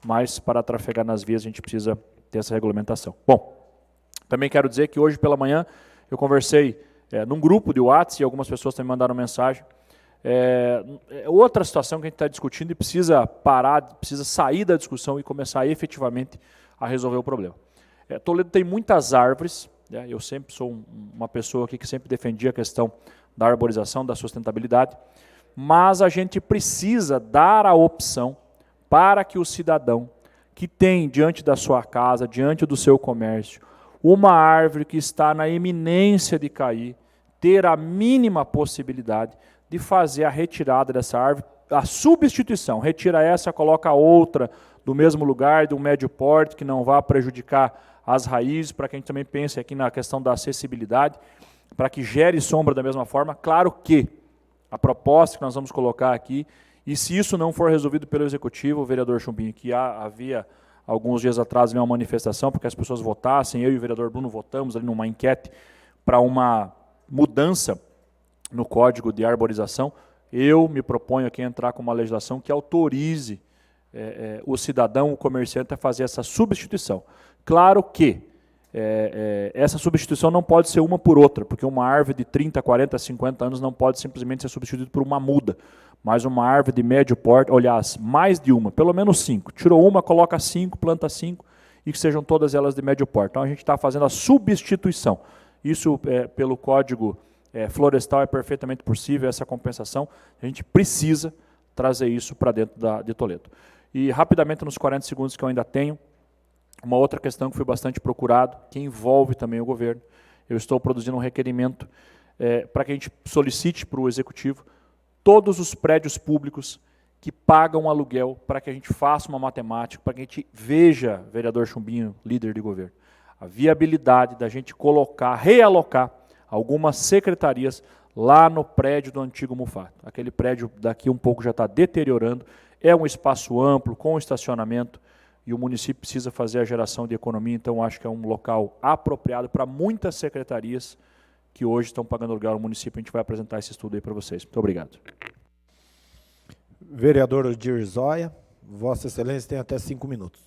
Mas para trafegar nas vias a gente precisa ter essa regulamentação. Bom, também quero dizer que hoje pela manhã eu conversei num grupo de WhatsApp e algumas pessoas também mandaram mensagem. Outra situação que a gente está discutindo e precisa parar, precisa sair da discussão e começar efetivamente a resolver o problema. Toledo tem muitas árvores, eu sempre sou uma pessoa aqui que sempre defendia a questão da arborização, da sustentabilidade, mas a gente precisa dar a opção para que o cidadão que tem diante da sua casa, diante do seu comércio, uma árvore que está na iminência de cair, ter a mínima possibilidade de fazer a retirada dessa árvore, a substituição, retira essa, coloca outra do mesmo lugar, de um médio porte, que não vá prejudicar as raízes, para que a gente também pense aqui na questão da acessibilidade, para que gere sombra da mesma forma. Claro que a proposta que nós vamos colocar aqui, e se isso não for resolvido pelo Executivo, o vereador Chumbinho, que havia alguns dias atrás uma manifestação para que as pessoas votassem, eu e o vereador Bruno votamos ali numa enquete para uma mudança no Código de Arborização. Eu me proponho aqui a entrar com uma legislação que autorize o cidadão, o comerciante, a fazer essa substituição. Claro que essa substituição não pode ser uma por outra, porque uma árvore de 30, 40, 50 anos não pode simplesmente ser substituída por uma muda, mas uma árvore de médio porte, aliás, mais de uma, pelo menos 5. Tirou uma, coloca 5, planta 5, e que sejam todas elas de médio porte. Então a gente está fazendo a substituição. Isso pelo Código florestal é perfeitamente possível, essa compensação, a gente precisa trazer isso para dentro de Toledo. E rapidamente, nos 40 segundos que eu ainda tenho, uma outra questão que foi bastante procurado, que envolve também o governo. Eu estou produzindo um requerimento para que a gente solicite para o Executivo todos os prédios públicos que pagam aluguel, para que a gente faça uma matemática, para que a gente veja, vereador Chumbinho, líder de governo, a viabilidade da gente colocar, realocar algumas secretarias lá no prédio do antigo Mufato. Aquele prédio daqui um pouco já está deteriorando, é um espaço amplo, com estacionamento, e o município precisa fazer a geração de economia, então acho que é um local apropriado para muitas secretarias que hoje estão pagando aluguel no município. A gente vai apresentar esse estudo aí para vocês. Muito obrigado. Vereador Odir Zóia, Vossa Excelência tem até 5 minutos.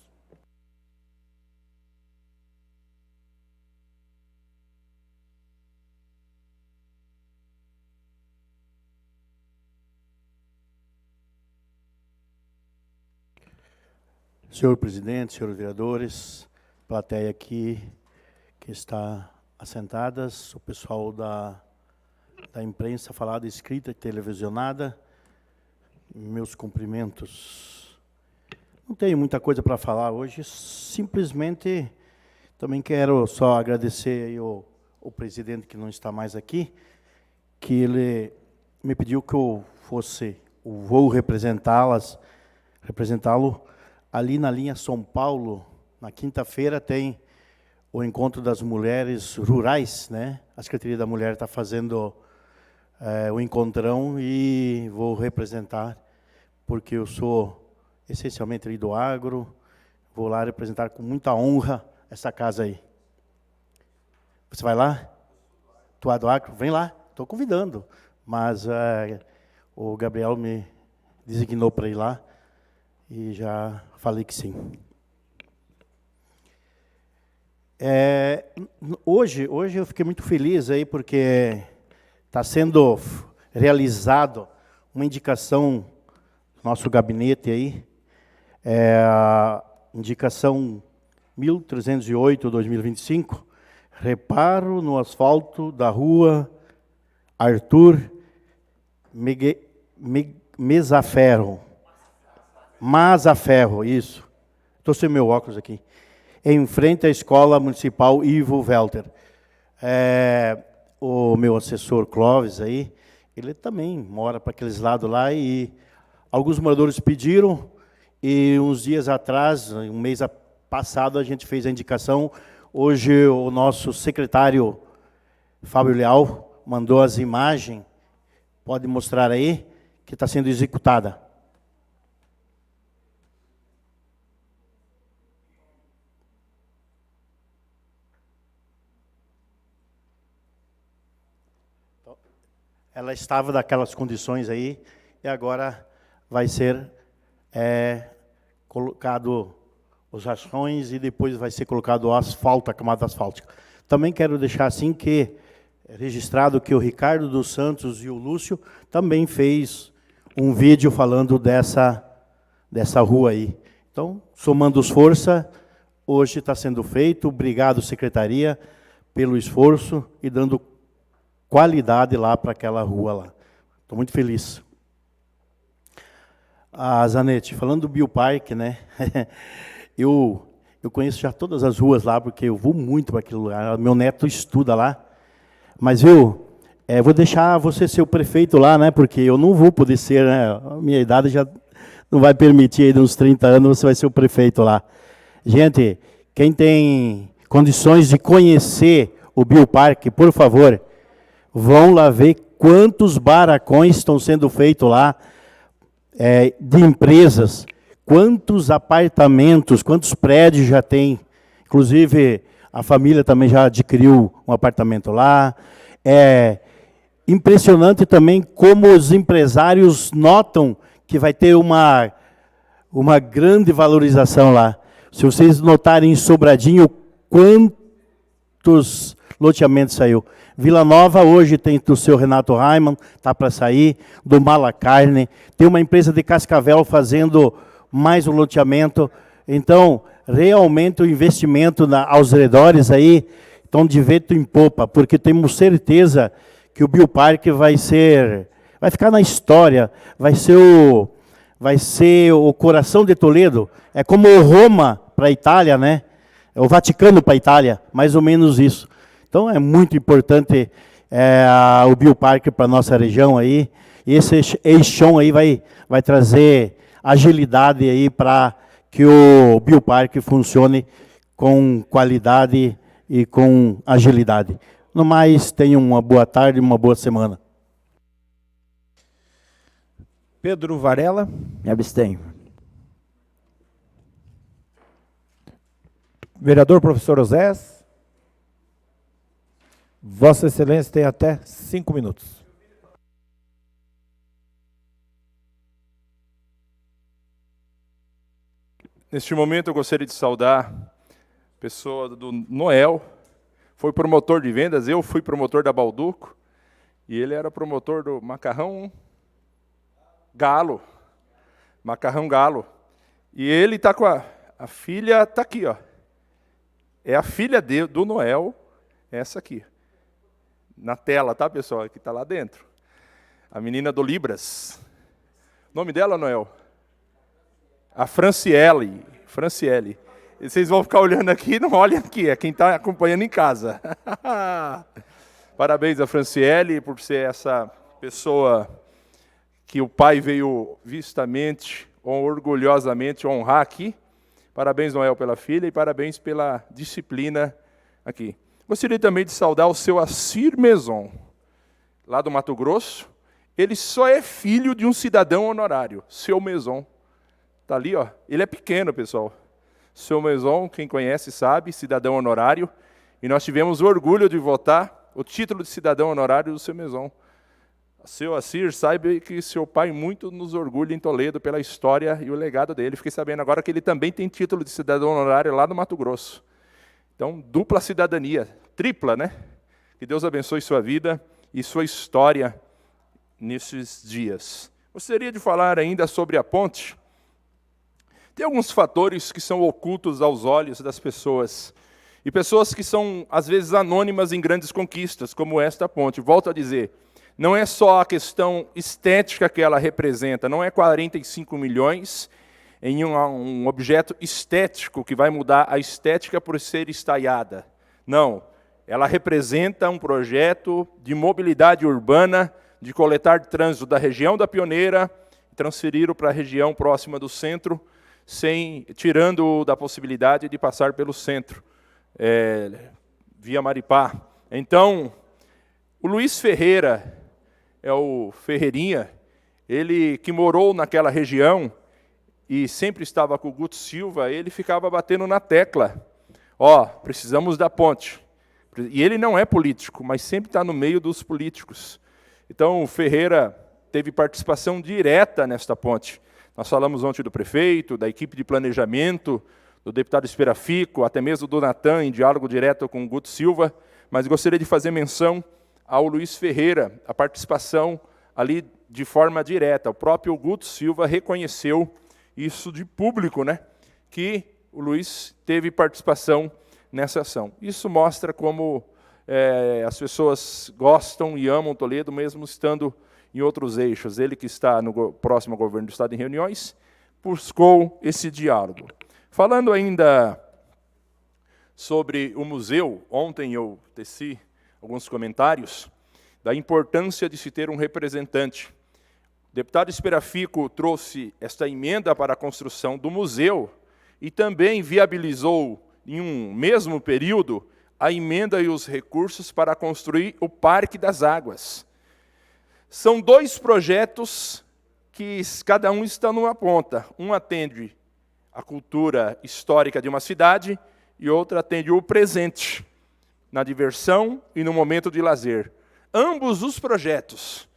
Senhor presidente, senhores vereadores, plateia aqui que está assentadas, o pessoal da imprensa falada, escrita e televisionada, meus cumprimentos. Não tenho muita coisa para falar hoje, simplesmente também quero só agradecer aí o presidente que não está mais aqui, que ele me pediu que eu vou representá-lo ali na linha São Paulo. Na quinta-feira tem o encontro das mulheres rurais, né? A Secretaria da Mulher está fazendo o encontrão e vou representar, porque eu sou essencialmente ali do agro, vou lá representar com muita honra essa casa aí. Você vai lá? Tu é do agro? Vem lá, estou convidando. Mas o Gabriel me designou para ir lá e já falei que sim. Hoje eu fiquei muito feliz aí porque está sendo realizado uma indicação do nosso gabinete aí, a indicação 1308/2025, reparo no asfalto da rua Arthur Mazaferro, isso. Estou sem meu óculos aqui. Em frente à Escola Municipal Ivo Welter. O meu assessor Clóvis aí, ele também mora para aqueles lados lá, e alguns moradores pediram, e uns dias atrás, um mês passado, a gente fez a indicação. Hoje o nosso secretário Fábio Leal mandou as imagens, pode mostrar aí, que está sendo executada. Ela estava daquelas condições aí, e agora vai ser colocado os rachões e depois vai ser colocado o asfalto, a camada asfáltica. Também quero deixar assim que registrado que o Ricardo dos Santos e o Lúcio também fez um vídeo falando dessa rua aí. Então, somando os forças, hoje está sendo feito. Obrigado, secretaria, pelo esforço e dando qualidade lá para aquela rua lá. Estou muito feliz. Zanetti, falando do Bioparque, né? eu conheço já todas as ruas lá, porque eu vou muito para aquele lugar. Meu neto estuda lá. Mas eu vou deixar você ser o prefeito lá, né? Porque eu não vou poder ser, né? A minha idade já não vai permitir, aí, de uns 30 anos, você vai ser o prefeito lá. Gente, quem tem condições de conhecer o Bioparque, por favor, vão lá ver quantos barracões estão sendo feitos lá, de empresas, quantos apartamentos, quantos prédios já tem. Inclusive, a família também já adquiriu um apartamento lá. É impressionante também como os empresários notam que vai ter uma grande valorização lá. Se vocês notarem em Sobradinho, quantos loteamentos saiu. Vila Nova hoje tem do seu Renato Raimann, está para sair, do Mala Carne, tem uma empresa de Cascavel fazendo mais um loteamento. Então, realmente o investimento aos redores aí estão de vento em popa, porque temos certeza que o Bioparque vai ficar na história, vai ser o coração de Toledo. É como Roma para a Itália, né? É o Vaticano para a Itália, mais ou menos isso. Então é muito importante o Bioparque para a nossa região aí. E esse eixão aí vai trazer agilidade aí para que o Bioparque funcione com qualidade e com agilidade. No mais, tenham uma boa tarde e uma boa semana. Pedro Varela. Me abstenho. Vereador professor Osés. Vossa Excelência tem até 5 minutos. Neste momento, eu gostaria de saudar a pessoa do Noel. Foi promotor de vendas, eu fui promotor da Balduco, e ele era promotor do Macarrão Galo. Macarrão Galo. E ele está com a filha, está aqui, ó. É a filha do Noel, essa aqui. Na tela, tá, pessoal? Que está lá dentro. A menina do Libras. O nome dela, Noel? A Franciele. Franciele. E vocês vão ficar olhando aqui, não olhem aqui, é quem está acompanhando em casa. Parabéns a Franciele por ser essa pessoa que o pai veio vistamente, orgulhosamente honrar aqui. Parabéns, Noel, pela filha e parabéns pela disciplina aqui. Gostaria também de saudar o seu Assir Maison, lá do Mato Grosso. Ele só é filho de um cidadão honorário, seu Maison. Está ali, ó. Ele é pequeno, pessoal. Seu Maison, quem conhece sabe, cidadão honorário. E nós tivemos o orgulho de votar o título de cidadão honorário do seu Maison. Seu Assir, saiba que seu pai muito nos orgulha em Toledo pela história e o legado dele. Fiquei sabendo agora que ele também tem título de cidadão honorário lá no Mato Grosso. Então, dupla cidadania, tripla, né? Que Deus abençoe sua vida e sua história nesses dias. Gostaria de falar ainda sobre a ponte. Tem alguns fatores que são ocultos aos olhos das pessoas. E pessoas que são, às vezes, anônimas em grandes conquistas, como esta ponte. Volto a dizer, não é só a questão estética que ela representa, não é 45 milhões em um objeto estético que vai mudar a estética por ser estaiada. Não, ela representa um projeto de mobilidade urbana, de coletar trânsito da região da Pioneira, transferi-lo para a região próxima do centro, tirando da possibilidade de passar pelo centro, via Maripá. Então, o Luiz Ferreira, é o Ferreirinha, ele que morou naquela região e sempre estava com o Guto Silva, ele ficava batendo na tecla. Ó, precisamos da ponte. E ele não é político, mas sempre está no meio dos políticos. Então, o Ferreira teve participação direta nesta ponte. Nós falamos ontem do prefeito, da equipe de planejamento, do deputado Esperafico, até mesmo do Natan, em diálogo direto com o Guto Silva, mas gostaria de fazer menção ao Luiz Ferreira, a participação ali de forma direta. O próprio Guto Silva reconheceu isso de público, né? Que o Luiz teve participação nessa ação. Isso mostra como as pessoas gostam e amam Toledo, mesmo estando em outros eixos. Ele que está no próximo ao governo do Estado em reuniões, buscou esse diálogo. Falando ainda sobre o museu, ontem eu teci alguns comentários da importância de se ter um representante. O deputado Esperafico trouxe esta emenda para a construção do museu e também viabilizou, em um mesmo período, a emenda e os recursos para construir o Parque das Águas. São dois projetos que cada um está numa ponta. Um atende a cultura histórica de uma cidade e outro atende o presente, na diversão e no momento de lazer. Ambos os projetos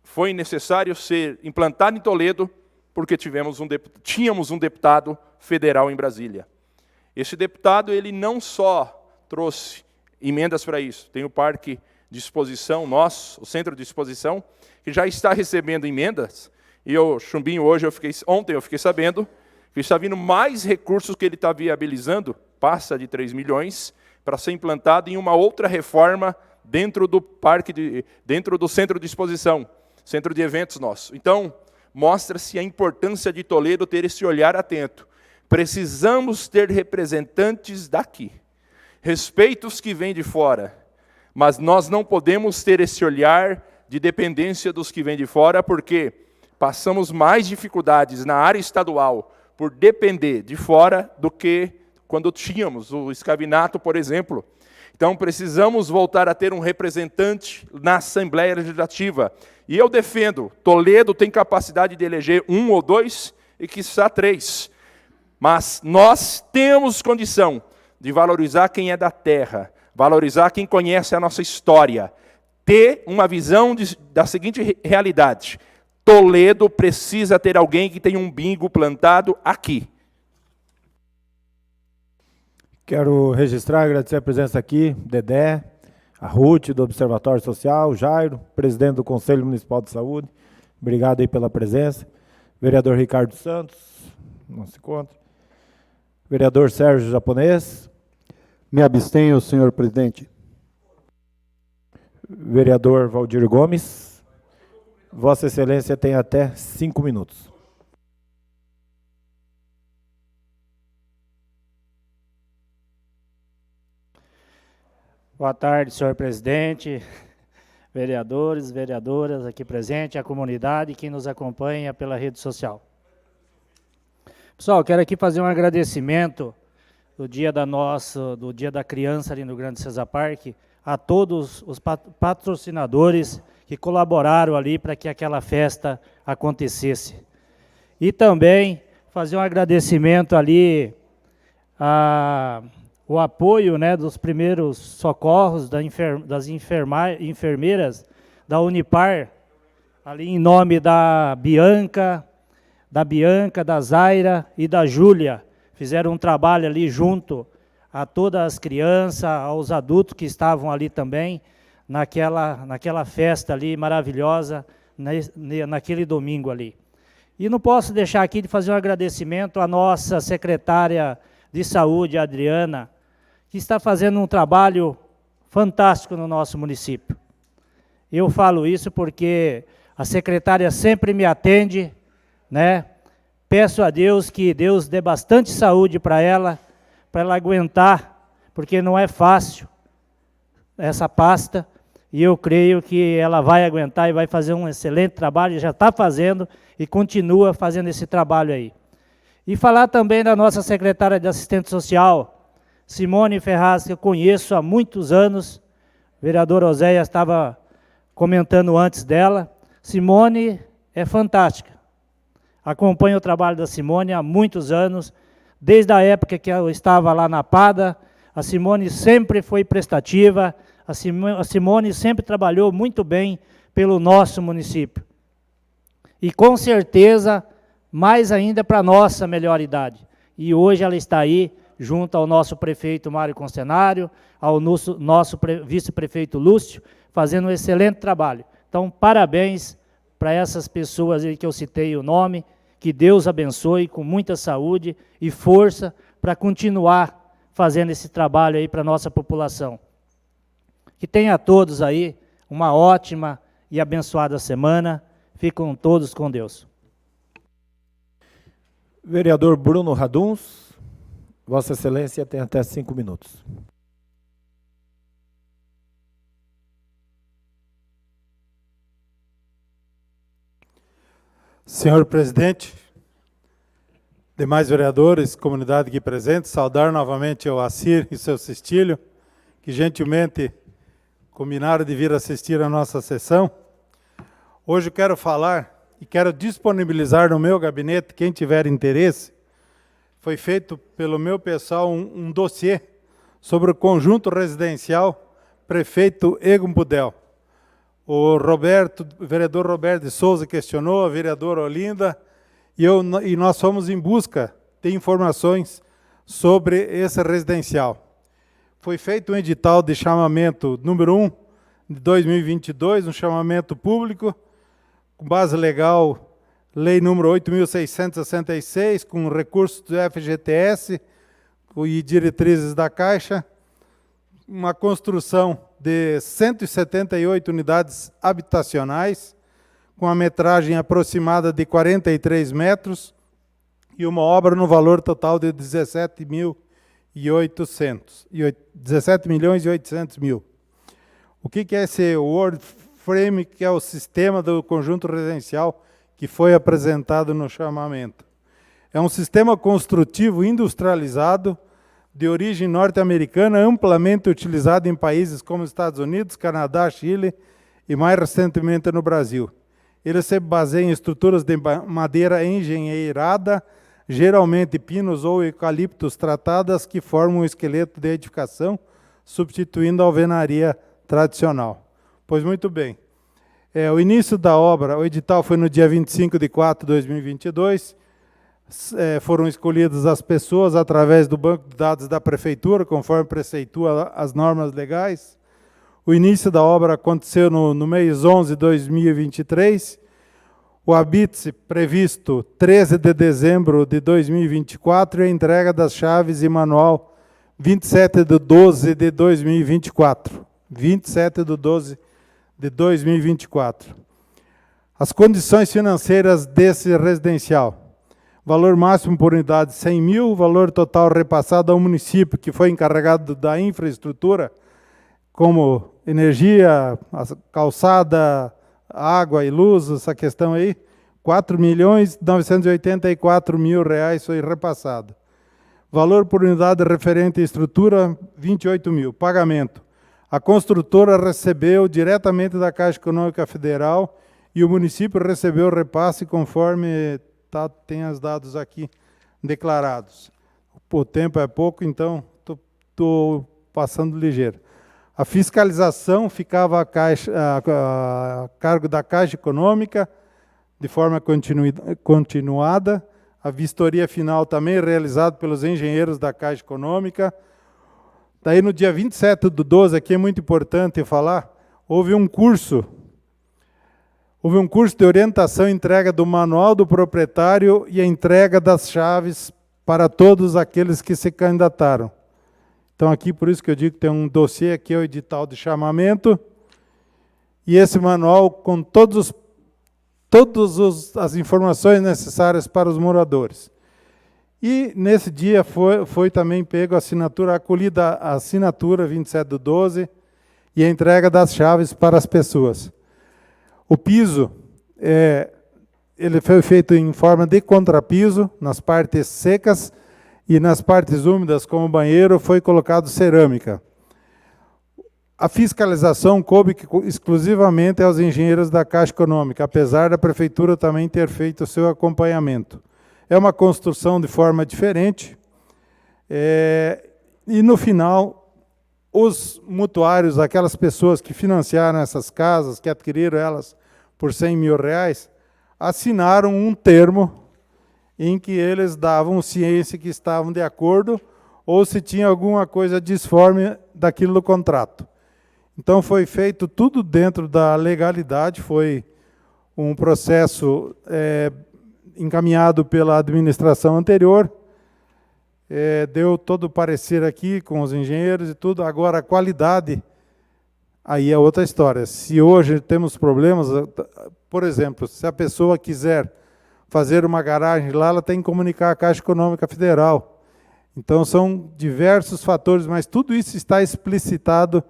foi necessário ser implantado em Toledo porque tínhamos um deputado federal em Brasília. Esse deputado ele não só trouxe emendas para isso, tem o Parque de Exposição, o Centro de Exposição, que já está recebendo emendas, e o Chumbinho ontem eu fiquei sabendo que está vindo mais recursos que ele está viabilizando, passa de 3 milhões, para ser implantado em uma outra reforma dentro do parque, dentro do centro de exposição, centro de eventos nosso. Então, mostra-se a importância de Toledo ter esse olhar atento. Precisamos ter representantes daqui. Respeito os que vêm de fora, mas nós não podemos ter esse olhar de dependência dos que vêm de fora, porque passamos mais dificuldades na área estadual por depender de fora do que quando tínhamos o escravinato, por exemplo. Então, precisamos voltar a ter um representante na Assembleia Legislativa. E eu defendo, Toledo tem capacidade de eleger 1 ou 2, e quiçá 3. Mas nós temos condição de valorizar quem é da terra, valorizar quem conhece a nossa história, ter uma visão da seguinte realidade: Toledo precisa ter alguém que tenha um bingo plantado aqui. Quero registrar, agradecer a presença aqui, Dedé, a Ruth, do Observatório Social, Jairo, presidente do Conselho Municipal de Saúde. Obrigado aí pela presença. Vereador Ricardo Santos, não se encontra. Vereador Sérgio Japonês. Me abstenho, senhor presidente. Vereador Valdir Gomes. Vossa Excelência tem até 5 minutos. Boa tarde, senhor presidente, vereadores, vereadoras aqui presentes, a comunidade que nos acompanha pela rede social. Pessoal, quero aqui fazer um agradecimento do dia da criança ali no Grande Cesar Parque, a todos os patrocinadores que colaboraram ali para que aquela festa acontecesse. E também fazer um agradecimento ali o apoio, né, dos primeiros socorros das enfermeiras da Unipar, ali em nome da Bianca, da Zaira e da Júlia. Fizeram um trabalho ali junto a todas as crianças, aos adultos que estavam ali também, naquela festa ali maravilhosa, naquele domingo ali. E não posso deixar aqui de fazer um agradecimento à nossa secretária de Saúde, Adriana, que está fazendo um trabalho fantástico no nosso município. Eu falo isso porque a secretária sempre me atende, né? Peço a Deus que Deus dê bastante saúde para ela aguentar, porque não é fácil essa pasta, e eu creio que ela vai aguentar e vai fazer um excelente trabalho, já está fazendo e continua fazendo esse trabalho aí. E falar também da nossa secretária de Assistente Social, Simone Ferraz, que eu conheço há muitos anos, o vereador Oséias estava comentando antes dela. Simone é fantástica. Acompanho o trabalho da Simone há muitos anos, desde a época que eu estava lá na PADA. A Simone sempre foi prestativa, a Simone sempre trabalhou muito bem pelo nosso município. E com certeza, mais ainda para a nossa melhor idade. E hoje ela está aí, junto ao nosso prefeito Mário Concenário, ao nosso vice-prefeito Lúcio, fazendo um excelente trabalho. Então, parabéns para essas pessoas aí que eu citei o nome, que Deus abençoe com muita saúde e força para continuar fazendo esse trabalho aí para a nossa população. Que tenha todos aí uma ótima e abençoada semana. Fiquem todos com Deus. Vereador Bruno Raduns. Vossa Excelência tem até 5 minutos. Senhor presidente, demais vereadores, comunidade aqui presente, saudar novamente o Assir e seu Cestílio, que gentilmente combinaram de vir assistir a nossa sessão. Hoje eu quero falar e quero disponibilizar no meu gabinete, quem tiver interesse. Foi feito pelo meu pessoal um dossiê sobre o conjunto residencial Prefeito Egon Budel. O vereador Roberto de Souza questionou, a vereadora Olinda, e nós fomos em busca de informações sobre esse residencial. Foi feito um edital de chamamento número 1 de 2022, um chamamento público, com base legal, lei número 8.666, com recursos do FGTS e diretrizes da Caixa, uma construção de 178 unidades habitacionais, com a metragem aproximada de 43 metros, e uma obra no valor total de 17.800.000. O que é esse World Frame, que é o sistema do conjunto residencial que foi apresentado no chamamento? É um sistema construtivo industrializado de origem norte-americana, amplamente utilizado em países como Estados Unidos, Canadá, Chile e mais recentemente no Brasil. Ele se baseia em estruturas de madeira engenheirada, geralmente pinos ou eucaliptos tratadas, que formam um esqueleto de edificação, substituindo a alvenaria tradicional. Pois muito bem. O início da obra, o edital foi no dia 25 de 4 de 2022, foram escolhidas as pessoas através do banco de dados da prefeitura, conforme preceitua as normas legais. O início da obra aconteceu no mês 11 de 2023. O habite previsto 13 de dezembro de 2024 e a entrega das chaves e manual 27 de 12 de 2024. 27 de 12 de 2024. As condições financeiras desse residencial. Valor máximo por unidade 100 mil, valor total repassado ao município, que foi encarregado da infraestrutura, como energia, calçada, água e luz, essa questão aí, R$4.984.000 foi repassado. Valor por unidade referente à estrutura, 28 mil. Pagamento. A construtora recebeu diretamente da Caixa Econômica Federal e o município recebeu o repasse conforme tem os dados aqui declarados. O tempo é pouco, então estou passando ligeiro. A fiscalização ficava a cargo da Caixa Econômica, de forma continuada. A vistoria final também realizada pelos engenheiros da Caixa Econômica. Daí, no dia 27 do 12, aqui é muito importante falar, houve um curso de orientação e entrega do manual do proprietário e a entrega das chaves para todos aqueles que se candidataram. Então, aqui, por isso que eu digo que tem um dossiê aqui, o edital de chamamento, e esse manual com todas as informações necessárias para os moradores. E, nesse dia, foi também pego a assinatura, acolhida a assinatura 27 do 12, e a entrega das chaves para as pessoas. O piso, ele foi feito em forma de contrapiso, nas partes secas, e nas partes úmidas, como banheiro, foi colocado cerâmica. A fiscalização coube exclusivamente aos engenheiros da Caixa Econômica, apesar da prefeitura também ter feito o seu acompanhamento. É uma construção de forma diferente, e no final, os mutuários, aquelas pessoas que financiaram essas casas, que adquiriram elas por R$100 mil, assinaram um termo em que eles davam ciência que estavam de acordo ou se tinha alguma coisa disforme daquilo do contrato. Então, foi feito tudo dentro da legalidade, foi um processo encaminhado pela administração anterior, deu todo o parecer aqui com os engenheiros e tudo. Agora, a qualidade, aí é outra história. Se hoje temos problemas, por exemplo, se a pessoa quiser fazer uma garagem lá, ela tem que comunicar à Caixa Econômica Federal. Então, são diversos fatores, mas tudo isso está explicitado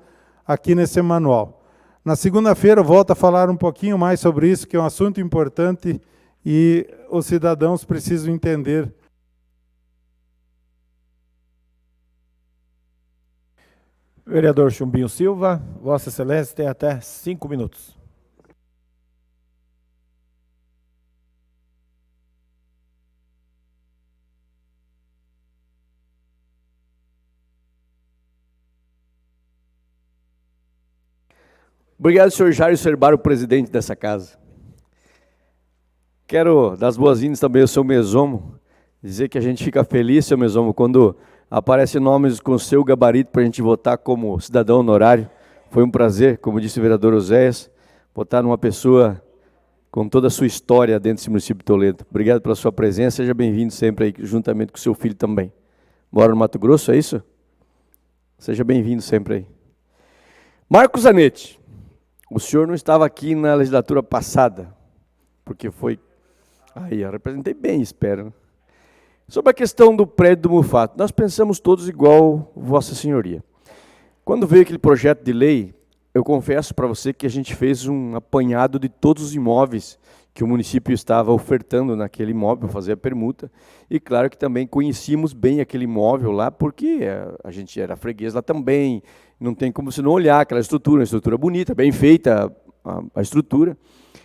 aqui nesse manual. Na segunda-feira, eu volto a falar um pouquinho mais sobre isso, que é um assunto importante e os cidadãos precisam entender. Vereador Chumbinho Silva, Vossa Excelência tem até 5 minutos. Obrigado, senhor Jair Cerbaro, presidente dessa casa. Quero dar as boas-vindas também ao seu Mesomo, dizer que a gente fica feliz, seu Mesomo, quando aparecem nomes com o seu gabarito para a gente votar como cidadão honorário. Foi um prazer, como disse o vereador Oséias, votar numa pessoa com toda a sua história dentro desse município de Toledo. Obrigado pela sua presença, seja bem-vindo sempre aí, juntamente com o seu filho também. Mora no Mato Grosso, é isso? Seja bem-vindo sempre aí. Marcos Zanetti, o senhor não estava aqui na legislatura passada, porque foi... Aí, eu representei bem, espero. Né? Sobre a questão do prédio do Mufato, nós pensamos todos igual Vossa Senhoria. Quando veio aquele projeto de lei, eu confesso para você que a gente fez um apanhado de todos os imóveis que o município estava ofertando naquele imóvel, fazer a permuta, e claro que também conhecíamos bem aquele imóvel lá, porque a gente era freguês lá também, não tem como você não olhar aquela estrutura, uma estrutura bonita, bem feita a estrutura,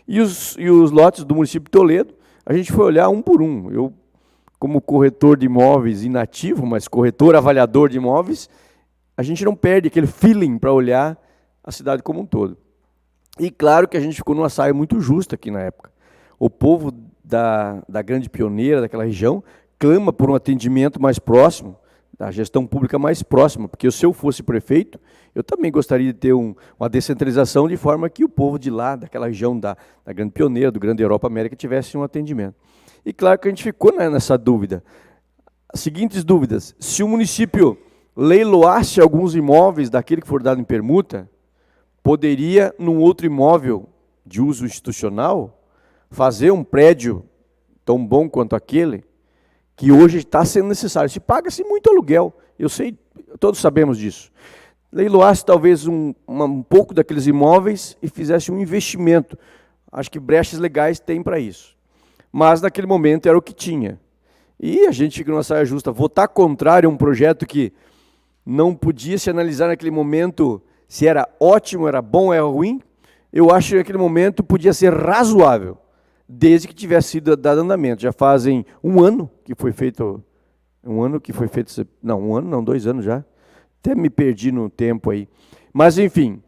e os lotes do município de Toledo, a gente foi olhar um por um. Eu, como corretor de imóveis inativo, mas corretor avaliador de imóveis, a gente não perde aquele feeling para olhar a cidade como um todo. E claro que a gente ficou numa saia muito justa aqui na época. O povo da Grande Pioneira, daquela região, clama por um atendimento mais próximo, da gestão pública mais próxima, porque se eu fosse prefeito, eu também gostaria de ter uma descentralização de forma que o povo de lá, daquela região da Grande Pioneira, do Grande Europa América, tivesse um atendimento. E claro que a gente ficou nessa dúvida. As seguintes dúvidas: se o município leiloasse alguns imóveis daquele que for dado em permuta, poderia, num outro imóvel de uso institucional, fazer um prédio tão bom quanto aquele, que hoje está sendo necessário. Se paga-se muito aluguel, eu sei, todos sabemos disso. Leiloasse talvez um pouco daqueles imóveis e fizesse um investimento. Acho que brechas legais tem para isso. Mas naquele momento era o que tinha. E a gente fica numa saia justa. Votar contrário a um projeto que não podia se analisar naquele momento se era ótimo, era bom ou era ruim, eu acho que naquele momento podia ser razoável, desde que tivesse sido dado andamento. Já fazem um ano que foi feito, não, 2 anos já, até me perdi no tempo aí. Mas, enfim,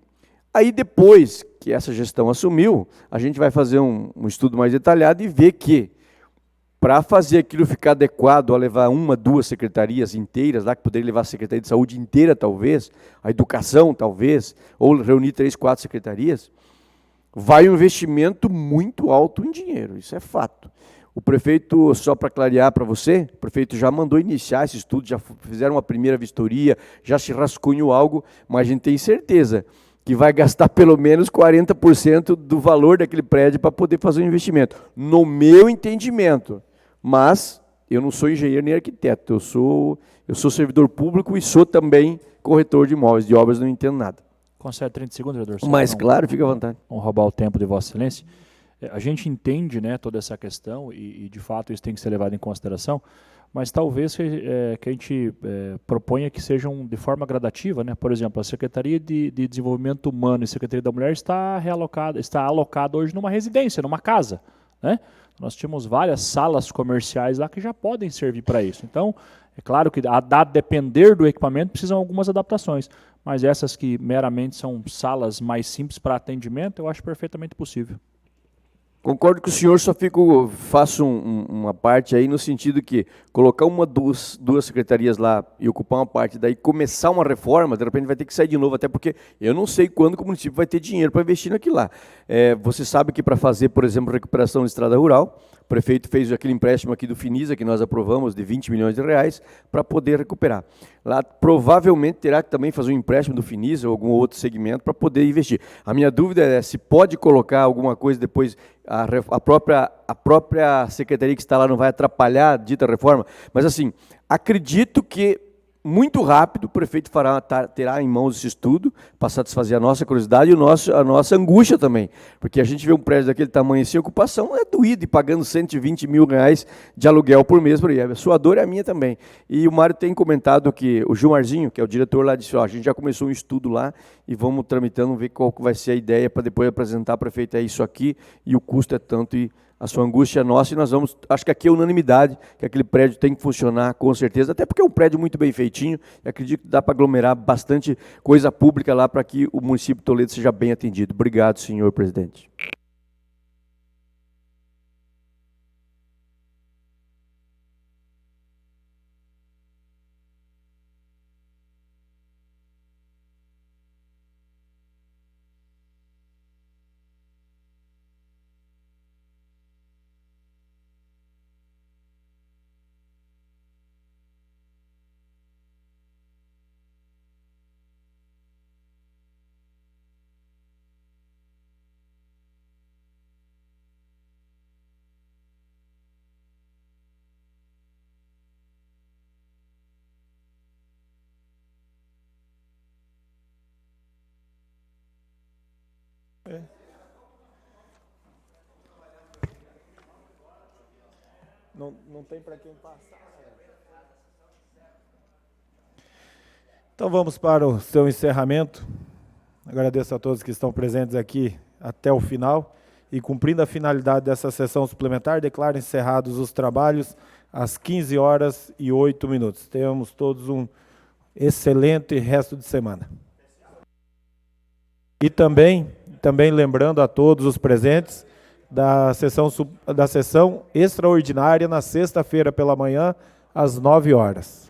aí depois que essa gestão assumiu, a gente vai fazer um estudo mais detalhado e ver que, para fazer aquilo ficar adequado a levar 1, 2 secretarias inteiras, lá que poderia levar a Secretaria de Saúde inteira, talvez, a Educação, talvez, ou reunir 3, 4 secretarias, vai um investimento muito alto em dinheiro, isso é fato. O prefeito, só para clarear para você, o prefeito já mandou iniciar esse estudo, já fizeram uma primeira vistoria, já se rascunhou algo, mas a gente tem certeza que vai gastar pelo menos 40% do valor daquele prédio para poder fazer o investimento, no meu entendimento. Mas eu não sou engenheiro nem arquiteto, eu sou servidor público e sou também corretor de imóveis, de obras não entendo nada. Concede 30 segundos, vereador. Mas claro, fica à vontade. Vamos roubar o tempo de Vossa Excelência. A gente entende, né, toda essa questão e, de fato, isso tem que ser levado em consideração, mas talvez que a gente proponha que sejam de forma gradativa, né? Por exemplo, a Secretaria de Desenvolvimento Humano e a Secretaria da Mulher está alocada hoje numa residência, numa casa, né? Nós tínhamos várias salas comerciais lá que já podem servir para isso. Então, é claro que, a depender do equipamento, precisam algumas adaptações, mas essas que meramente são salas mais simples para atendimento, eu acho perfeitamente possível. Concordo com o senhor, só faço uma parte aí no sentido que colocar duas secretarias lá e ocupar uma parte, daí começar uma reforma, de repente vai ter que sair de novo, até porque eu não sei quando que o município vai ter dinheiro para investir naquilo lá. Você sabe que para fazer, por exemplo, recuperação de estrada rural, o prefeito fez aquele empréstimo aqui do Finisa, que nós aprovamos, de 20 milhões de reais, para poder recuperar. Lá provavelmente terá que também fazer um empréstimo do Finisa ou algum outro segmento para poder investir. A minha dúvida é se pode colocar alguma coisa depois, a própria secretaria que está lá não vai atrapalhar a dita reforma, mas assim, acredito que muito rápido o prefeito terá em mãos esse estudo para satisfazer a nossa curiosidade e a nossa angústia também, porque a gente vê um prédio daquele tamanho sem ocupação, é doído, e pagando 120 mil reais de aluguel por mês, a sua dor é a minha também. E o Mário tem comentado que o Gilmarzinho, que é o diretor lá, disse, a gente já começou um estudo lá e vamos tramitando, ver qual vai ser a ideia para depois apresentar para o prefeito, é isso aqui, e o custo é tanto, e a sua angústia é nossa, e nós vamos, acho que aqui é unanimidade, que aquele prédio tem que funcionar com certeza, até porque é um prédio muito bem feitinho, e acredito que dá para aglomerar bastante coisa pública lá para que o município de Toledo seja bem atendido. Obrigado, senhor presidente. Não tem para quem passar. Então vamos para o seu encerramento. Agradeço a todos que estão presentes aqui até o final. E cumprindo a finalidade dessa sessão suplementar, declaro encerrados os trabalhos às 15h08. Tenhamos todos um excelente resto de semana. E também lembrando a todos os presentes da sessão extraordinária na sexta-feira pela manhã, às 9h.